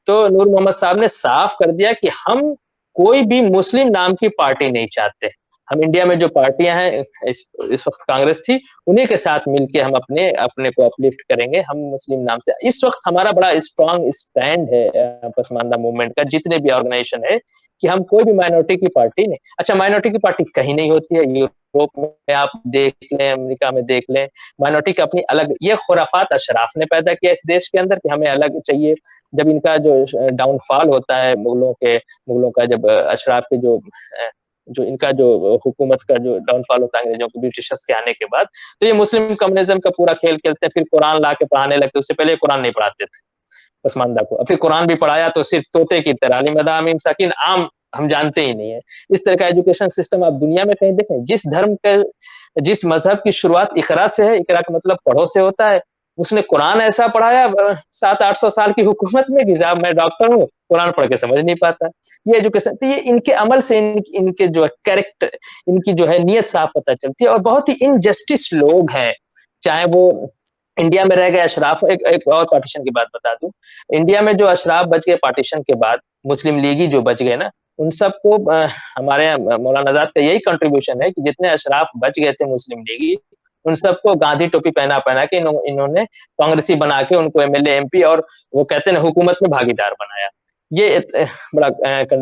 तो नूर मोहम्मद साहब ने साफ कर दिया कि हम कोई भी मुस्लिम नाम की पार्टी नहीं चाहते, हम इंडिया में जो पार्टियां हैं इस वक्त कांग्रेस थी, उन्हीं के साथ मिलके हम अपने अपने को अपलिफ्ट करेंगे, हम मुस्लिम नाम से। इस वक्त हमारा बड़ा स्ट्रांग स्टैंड है पसमानदा मूवमेंट का, जितने भी ऑर्गेनाइजेशन है, कि हम कोई भी माइनॉरिटी की पार्टी नहीं। अच्छा, माइनॉरिटी की पार्टी कहीं नहीं होती है, यूरोप में आप देख लें, अमेरिका में देख लें, माइनॉरिटी की अपनी अलग, ये खुराफात अशराफ ने पैदा किया इस देश के अंदर कि हमें अलग चाहिए। जब इनका जो डाउनफॉल होता है मुगलों का, जब अशराफ के जो इनका जो हुकूमत का जो डाउनफॉल होता है अंग्रेजों के, ब्रिटिशर्स के आने के बाद, तो ये मुस्लिम कम्युनिज्म का पूरा खेल खेलते हैं, फिर कुरान ला के पढ़ाने लगते। उससे पहले कुरान नहीं पढ़ाते थे पसमानदा को, फिर कुरान भी पढ़ाया तो सिर्फ तोते की तरह, अली मीम साकिन आम, हम जानते ही नहीं है। इस तरह का एजुकेशन सिस्टम आप दुनिया में कहीं देखें? जिस मजहब की शुरुआत इकरा से है, इकरा का मतलब पढ़ो से होता है, उसने कुरान ऐसा पढ़ाया 700-800 साल की हुकूमत में कि साहब मैं डॉक्टर हूँ, कुरान पढ़ के समझ नहीं पाता। ये एजुकेशन, तो ये इनके अमल से इनके जो है कैरेक्टर, इनकी जो है नीयत साफ पता चलती है। और बहुत ही इनजस्टिस लोग हैं, चाहे वो इंडिया में रह गए अशराफ। एक और पार्टीशन की बात बता दूं, इंडिया में जो अशराफ बच गए पार्टीशन के बाद, मुस्लिम लीगी जो बच गए ना, उन सबको हमारे मौलाना आजाद का यही कंट्रीब्यूशन है कि जितने अशराफ बच गए थे मुस्लिम लीगी, उन सबको गांधी टोपी पहना पहना के इन्होंने कांग्रेसी बना के उनको एमएलए एमपी और वो कहते हैं हुकूमत में भागीदार बनाया। ये बड़ा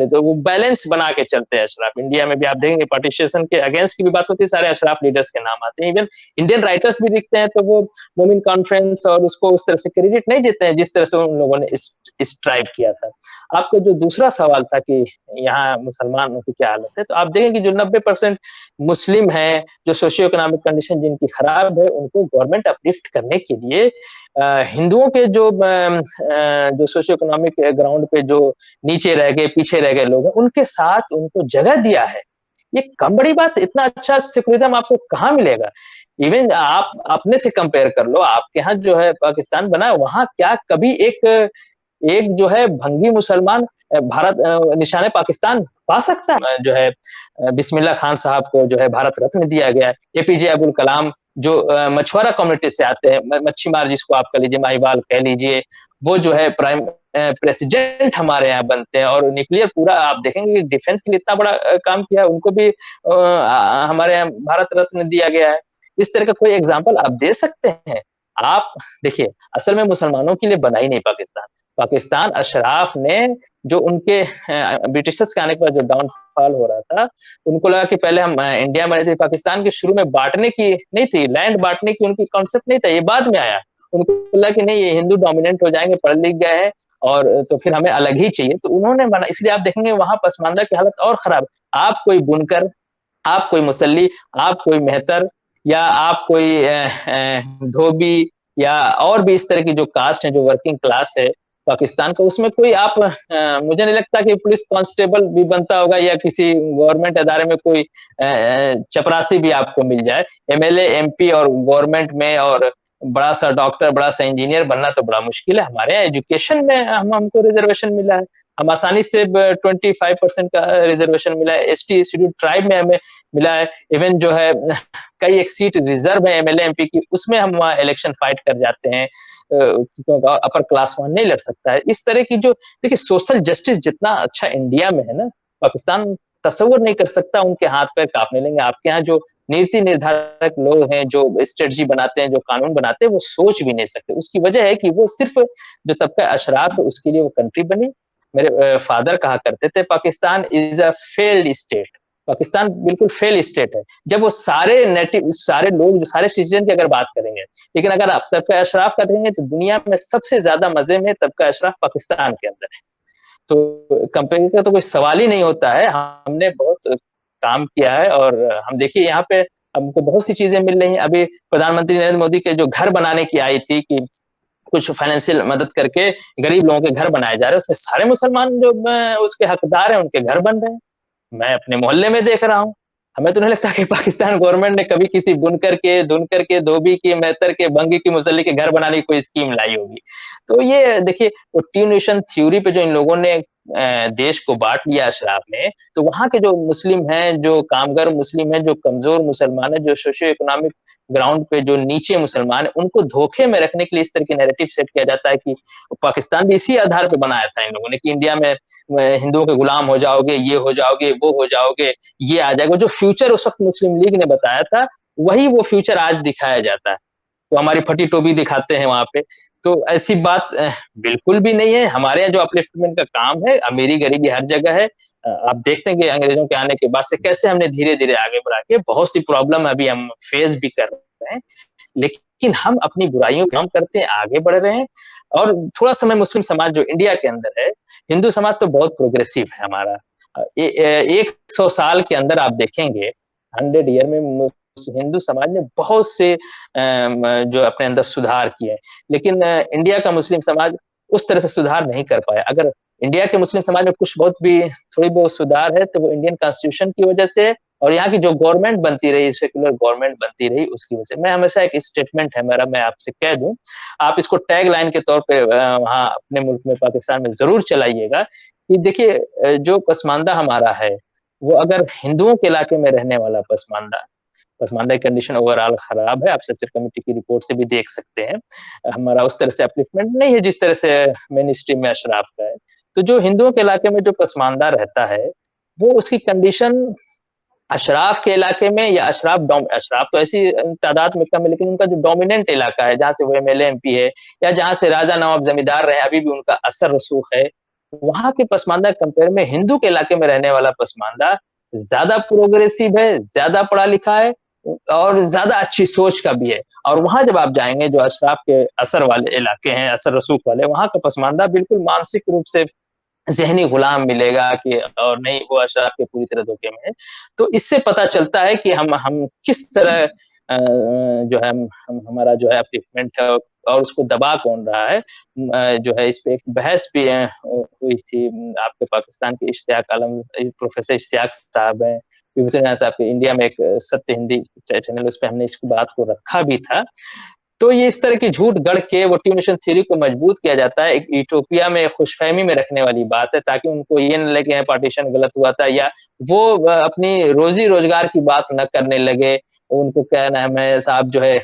तो वो बैलेंस बना के चलते हैं अशराफ। इंडिया में भी आप देखेंगे पार्टीशन के अगेंस्ट की भी बात होती है, सारे अशराफ लीडर्स के नाम आते हैं। इवन इंडियन राइटर्स भी लिखते हैं तो वो मोमिन कॉन्फ्रेंस और उसको उस तरह से क्रेडिट नहीं देते हैं जिस तरह से उन लोगों ने स्ट्राइव किया था। आपका जो दूसरा सवाल था कि यहाँ मुसलमानों की क्या हालत है, तो आप देखेंगे जो 90% मुस्लिम हैं, जो सोशियो इकोनॉमिक कंडीशन जिनकी खराब है, उनको गवर्नमेंट अपलिफ्ट करने के लिए हिंदुओं के जो सोशियो इकोनॉमिक ग्राउंड पे जो नीचे रह गए, पीछे रह गए लोग हैं, उनके साथ उनको जगह दिया है। ये कम बड़ी बात, इतना अच्छा सेकुलरिज्म आपको कहाँ मिलेगा? इवन आप अपने से कंपेयर कर लो, आपके यहाँ जो है पाकिस्तान बना है, वहां क्या कभी एक जो है भंगी मुसलमान भारत निशाने पाकिस्तान पा सकता है? जो है बिस्मिल्लाह खान साहब को जो है भारत रत्न दिया गया है। एपीजे अब्दुल कलाम जो मछुआरा कम्युनिटी से आते हैं, मच्छीमार जिसको आप कह लीजिए, माहीवाल कह लीजिए, वो जो है प्राइम प्रेसिडेंट हमारे यहाँ बनते हैं। और न्यूक्लियर पूरा आप देखेंगे डिफेंस के लिए इतना बड़ा काम किया, उनको भी हमारे यहाँ भारत रत्न दिया गया है। इस तरह का कोई एग्जाम्पल आप दे सकते हैं? आप देखिए, असल में मुसलमानों के लिए बना ही नहीं पाकिस्तान। पाकिस्तान अशराफ ने जो उनके ब्रिटिशर्स के आने के बाद जो डाउनफॉल हो रहा था, उनको लगा कि पहले हम इंडिया में रहते, पाकिस्तान के शुरू में बांटने की नहीं थी, लैंड बांटने की उनकी कॉन्सेप्ट नहीं था, ये बाद में आया। उनको लगा कि नहीं, ये हिंदू डोमिनेंट हो जाएंगे, पढ़ लिख गए हैं, और तो फिर हमें अलग ही चाहिए, तो उन्होंने बना। इसलिए आप देखेंगे वहां पसमानदा की हालत और खराब। आप कोई बुनकर, आप कोई मुसल्ली, आप कोई मेहतर, या आप कोई धोबी, या और भी इस तरह की जो कास्ट है, जो वर्किंग क्लास है पाकिस्तान का, उसमें कोई आप मुझे नहीं लगता कि पुलिस कांस्टेबल भी बनता होगा, या किसी गवर्नमेंट अदारे में कोई चपरासी भी आपको मिल जाए। एमएलए एमपी और गवर्नमेंट में और बड़ा सा डॉक्टर, बड़ा सा इंजीनियर बनना तो बड़ा मुश्किल है। हमारे यहाँ एजुकेशन में हमको रिजर्वेशन मिला है, हम आसानी से 25% का रिजर्वेशन मिला है। एसटी शेड्यूल ट्राइब में हमें मिला है। इवन जो है कई एक सीट रिजर्व है एमएलए एमपी की, उसमें हम वहाँ इलेक्शन फाइट कर जाते हैं, अपर क्लास वहां नहीं लड़ सकता है। इस तरह की जो देखिए सोशल जस्टिस जितना अच्छा इंडिया में है ना, पाकिस्तान तस्वर नहीं कर सकता। उनके हाथ पैर कांपने लगेंगे। आपके यहाँ जो नीति निर्धारक लोग हैं, जो स्ट्रेटजी बनाते हैं, जो कानून बनाते हैं, वो सोच भी नहीं सकते। उसकी वजह है कि वो सिर्फ जो तबका अशराफ है उसके लिए वो कंट्री बनी। मेरे फादर कहा करते थे, Pakistan is a failed state. Pakistan बिल्कुल फेल स्टेट है। जब वो सारे नेटिव, सारे लोग, जो सारे सिटीजन की अगर बात करेंगे, लेकिन अगर आप तबका अशराफ का देखेंगे तो दुनिया में सबसे ज्यादा मजे में तबका अशराफ पाकिस्तान के अंदर है। तो कंपेयर का तो कोई सवाल ही नहीं होता है। हमने बहुत काम किया है, और हम देखिए यहाँ पे हमको बहुत सी चीजें मिल रही हैं। अभी प्रधानमंत्री नरेंद्र मोदी के जो घर बनाने की आई थी कि कुछ फाइनेंशियल मदद करके गरीब लोगों के घर बनाए जा रहे हैं, उसमें सारे मुसलमान जो उसके हकदार हैं उनके घर बन रहे हैं। मैं अपने मोहल्ले में देख रहा हूँ। हमें तो नहीं लगता कि पाकिस्तान गवर्नमेंट ने कभी किसी बुनकर के, धुनकर के, धोबी के, मेहतर के, बंगी के, मुसल्ली के घर बनाने की कोई स्कीम लाई होगी। तो ये देखिए, वो टू नेशन थ्योरी पे जो इन लोगों ने देश को बाँट लिया अशराफ ने, तो वहाँ के जो मुस्लिम हैं, जो कामगार मुस्लिम हैं, जो कमज़ोर मुसलमान हैं, जो सोशियो इकोनॉमिक ग्राउंड पे जो नीचे मुसलमान हैं, उनको धोखे में रखने के लिए इस तरह की नैरेटिव सेट किया जाता है कि पाकिस्तान भी इसी आधार पे बनाया था इन लोगों ने कि इंडिया में हिंदुओं के गुलाम हो जाओगे, ये हो जाओगे, वो हो जाओगे, ये आ जाएगा। जो फ्यूचर उस वक़्त मुस्लिम लीग ने बताया था, वही वो फ्यूचर आज दिखाया जाता है। वो हमारी फटी टोपी दिखाते हैं वहाँ पे। तो ऐसी बात बिल्कुल भी नहीं है। हमारे यहाँ जो अपलिफ्टमेंट का काम है, अमीरी-गरीबी हर जगह है। आप देखते हैं कि अंग्रेज़ों के आने के बाद से कैसे हमने धीरे-धीरे आगे बढ़ा के बहुत सी प्रॉब्लम अभी हम फेस भी कर रहे हैं। लेकिन हम अपनी बुराइयों को कम करते हैं, आगे बढ़ रहे हैं और थोड़ा-सा मैं मुस्लिम समाज जो इंडिया के अंदर है, हिंदू समाज तो बहुत प्रोग्रेसिव है हमारा। 100 साल के अंदर आप देखेंगे 100 ईयर में हिंदू समाज ने बहुत से जो अपने अंदर सुधार किए। लेकिन इंडिया का मुस्लिम समाज उस तरह से सुधार नहीं कर पाया। अगर इंडिया के मुस्लिम समाज में कुछ बहुत भी थोड़ी बहुत सुधार है, तो वो इंडियन कॉन्स्टिट्यूशन की वजह से और यहाँ की जो गवर्नमेंट बनती रही, सेक्युलर गवर्नमेंट बनती रही, उसकी वजह से। मैं हमेशा एक स्टेटमेंट है मेरा, मैं आपसे कह दूँ, आप इसको टैग लाइन के तौर पे वहाँ अपने मुल्क में, पाकिस्तान में ज़रूर चलाइएगा कि देखिए जो पसमानदा हमारा है, वो अगर हिंदुओं के इलाके में रहने वाला पसमानदा पसमानदा की कंडीशन ओवरऑल खराब है, आप सच्चर कमेटी की रिपोर्ट से भी देख सकते हैं। हमारा उस तरह से अपलिफ्टमेंट नहीं है जिस तरह से मेन स्ट्रीम में अशराफ का है। तो जो हिंदुओं के इलाके में जो पसमानदा रहता है, वो उसकी कंडीशन अशराफ के इलाके में या अशराफ तो ऐसी तादाद में कम है, लेकिन उनका जो डोमिनेंट इलाका है, जहाँ से वो एमएलए, एमपी है या जहाँ से राजा नवाब जमींदार रहे, अभी भी उनका असर रसूख है, वहाँ के पसमानदा कंपेयर में हिंदू के इलाके में रहने वाला पसमानदा ज़्यादा प्रोग्रेसिव है, ज़्यादा पढ़ा लिखा है और ज़्यादा अच्छी सोच का भी है। और वहाँ जब आप जाएँगे जो अशराफ के असर वाले इलाके हैं, असर रसूख वाले, वहाँ का पसमानदा बिल्कुल मानसिक रूप से ज़हनी गुलाम मिलेगा कि और नहीं वो अशराफ के पूरी तरह धोखे में है। तो इससे पता चलता है कि हम किस तरह जो है हम हमारा जो है अपलिफ्टमेंट है और उसको दबा कौन रहा है। जो है इस पे एक बहस भी हुई थी आपके पाकिस्तान के इश्तियाक आलम प्रोफ़ेसर इश्तियाक साहब हैं, विभूतिनाथ साहब के इंडिया में एक सत्य हिंदी चैनल उस पे हमने इस बात को रखा भी था। तो ये इस तरह की झूठ गढ़ के वो टू नेशन थ्योरी को मजबूत किया जाता है, एक यूटोपिया में खुशफ़हमी में रखने वाली बात है ताकि उनको ये ना लगे पार्टीशन गलत हुआ था या वो अपनी रोज़ी-रोज़गार की बात ना करने लगे। उनको क्या नाम है साहब जो है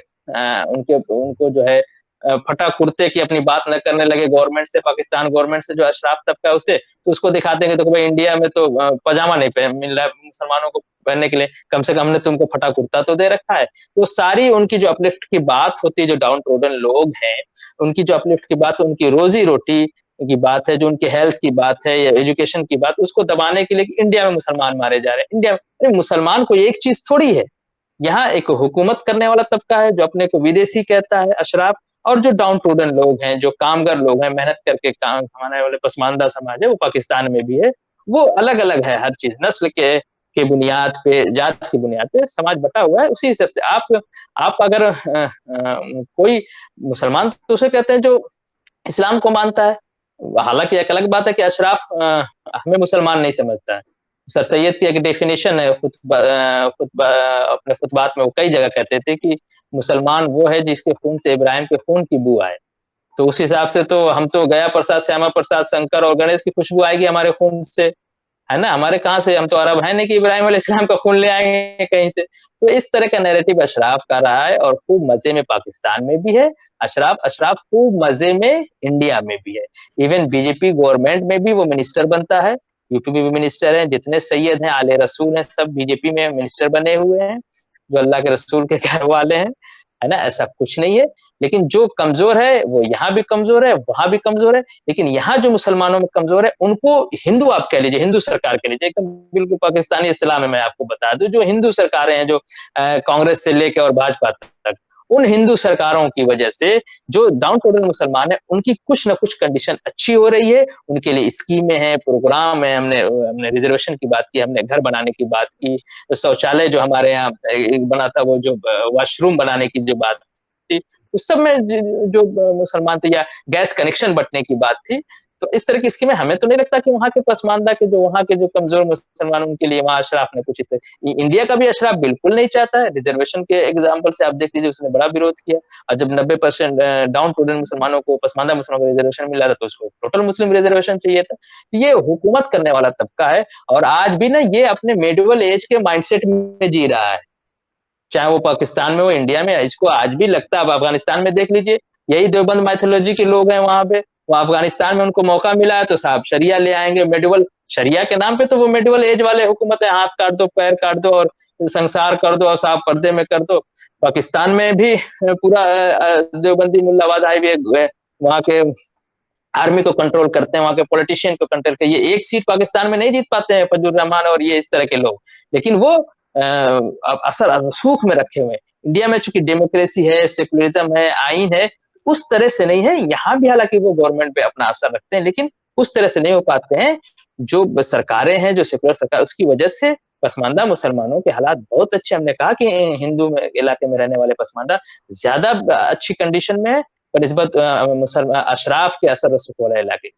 उनको जो है फटा कुर्ते की अपनी बात न करने लगे गवर्नमेंट से, पाकिस्तान गवर्नमेंट से जो अशराफ तबका है उससे, तो उसको दिखाते हैं कि देखो भाई इंडिया में तो पजामा नहीं पहन मिल रहा है मुसलमानों को पहनने के लिए, कम से कम हमने तुमको फटा कुर्ता तो दे रखा है। तो सारी उनकी जो अपलिफ्ट की बात होती है, जो डाउन ट्रोडन लोग हैं, उनकी जो अपलिफ्ट की बात है, उनकी रोज़ी-रोटी की बात है, जो उनकी हेल्थ की बात है या एजुकेशन की बात, उसको दबाने के लिए कि इंडिया में मुसलमान मारे जा रहे हैं। इंडिया में मुसलमान कोई एक चीज़ थोड़ी है। यहाँ एक हुकूमत करने वाला तबका है जो अपने को विदेशी कहता है अशराफ और जो डाउन ट्रोडन लोग हैं, जो कामगार लोग हैं, मेहनत करके काम कमाने वाले पसमानदा समाज है, वो पाकिस्तान में भी है। वो अलग-अलग है हर चीज़, नस्ल के बुनियाद पे, जात की बुनियाद पे समाज बँटा हुआ है। उसी हिसाब से आप अगर कोई मुसलमान तो उसे कहते हैं जो इस्लाम को मानता है। हालाँकि एक अलग बात है कि अशराफ हमें मुसलमान नहीं समझता है। सर सैयद की एक डेफिनिशन है अपने खुतबात में वो कई जगह कहते थे कि मुसलमान वो है जिसके खून से इब्राहिम के खून की बू आए। तो उस हिसाब से तो हम तो गया प्रसाद, श्यामा प्रसाद, शंकर और गणेश की खुशबू आएगी हमारे खून से, है ना? हमारे कहाँ से, हम तो अरब हैं नहीं कि इब्राहिम अलैहिस्सलाम का खून ले आएँगे कहीं से। तो इस तरह का नैरेटिव अशराफ का रहा है और खूब मज़े में पाकिस्तान में भी है। अशराफ खूब मज़े में इंडिया में भी है। इवन बीजेपी गवर्नमेंट में भी वो मिनिस्टर बनता है। यूपी में भी मिनिस्टर हैं, जितने सैयद हैं, आले रसूल हैं, सब बीजेपी में मिनिस्टर बने हुए हैं, जो अल्लाह के रसूल के घर वाले हैं, है ना? ऐसा कुछ नहीं है। लेकिन जो कमज़ोर है, वो यहाँ भी कमज़ोर है, वहाँ भी कमज़ोर है। लेकिन यहाँ जो मुसलमानों में कमज़ोर है, उनको हिंदू आप कह लीजिए, हिंदू सरकार कह लीजिए, एकदम बिल्कुल पाकिस्तानी इस्तिलाह में मैं आपको बता दूँ, जो हिंदू सरकारें हैं, जो कांग्रेस से लेके और भाजपा तक, उन हिंदू सरकारों की वजह से जो डाउन टोडन मुसलमान हैं, उनकी कुछ न कुछ कंडीशन अच्छी हो रही है, उनके लिए स्कीमें हैं, प्रोग्राम है, हमने रिज़र्वेशन की बात की, हमने घर बनाने की बात की, शौचालय जो हमारे यहाँ एक बना था, वो जो वॉशरूम बनाने की जो बात थी, उस सब में जो मुसलमान थे, या गैस कनेक्शन बंटने की बात थी। तो इस तरह की स्कीमें, हमें तो नहीं लगता कि वहाँ के पसमानदा के, जो वहाँ के जो कमज़ोर मुसलमान, उनके लिए वहाँ अशराफ ने कुछ इस तरह, इंडिया का भी अशराफ बिल्कुल नहीं चाहता है। रिज़र्वेशन के एग्ज़ाम्पल से आप देख लीजिए, उसने बड़ा विरोध किया, और जब 90% डाउन टोडन मुसलमानों को, पसमानदा मुसलमानों को रिज़र्वेशन मिला था, तो उसको टोटल मुस्लिम रिज़र्वेशन चाहिए था। तो ये हुकूमत करने वाला तबका है, और आज भी ना ये अपने मेडिवल एज के माइंडसेट में जी रहा है। चाहे वो पाकिस्तान में हो, इंडिया में, इसको आज भी लगता है। अब अफ़गानिस्तान में देख लीजिए, यही देवबंद माइथोलॉजी के लोग हैं वहाँ पे। वो अफ़गानिस्तान में उनको मौका मिला है, तो साहब शरिया ले आएँगे, मेडिवल शरिया के नाम पे तो वो मेडिवल एज वाले हुकूमत है, हाथ काट दो, पैर काट दो और संसार कर दो, और साहब पर्दे में कर दो। पाकिस्तान में भी पूरा देवबंदी मुल्लावाद हाई वे वहाँ के आर्मी को कंट्रोल करते हैं, वहाँ के पॉलिटिशियन को कंट्रोल करते हैं। ये एक सीट पाकिस्तान में नहीं जीत पाते हैं फजलुर रहमान और ये इस तरह के लोग, लेकिन वो असर रसूख में रखे हुए हैं। इंडिया में चूंकि डेमोक्रेसी है, सेकुलरिज्म है, आइन है, उस तरह से नहीं है। यहाँ भी हालांकि वो गवर्नमेंट पे अपना असर रखते हैं, लेकिन उस तरह से नहीं हो पाते हैं। जो सरकारें हैं, जो सेकुलर सरकार, उसकी वजह से पसमानदा मुसलमानों के हालात बहुत अच्छे। हमने कहा कि हिंदू इलाके में रहने वाले पसमानदा ज्यादा अच्छी कंडीशन में है, बनिस्बत अशराफ के असर रसूख वाले इलाके।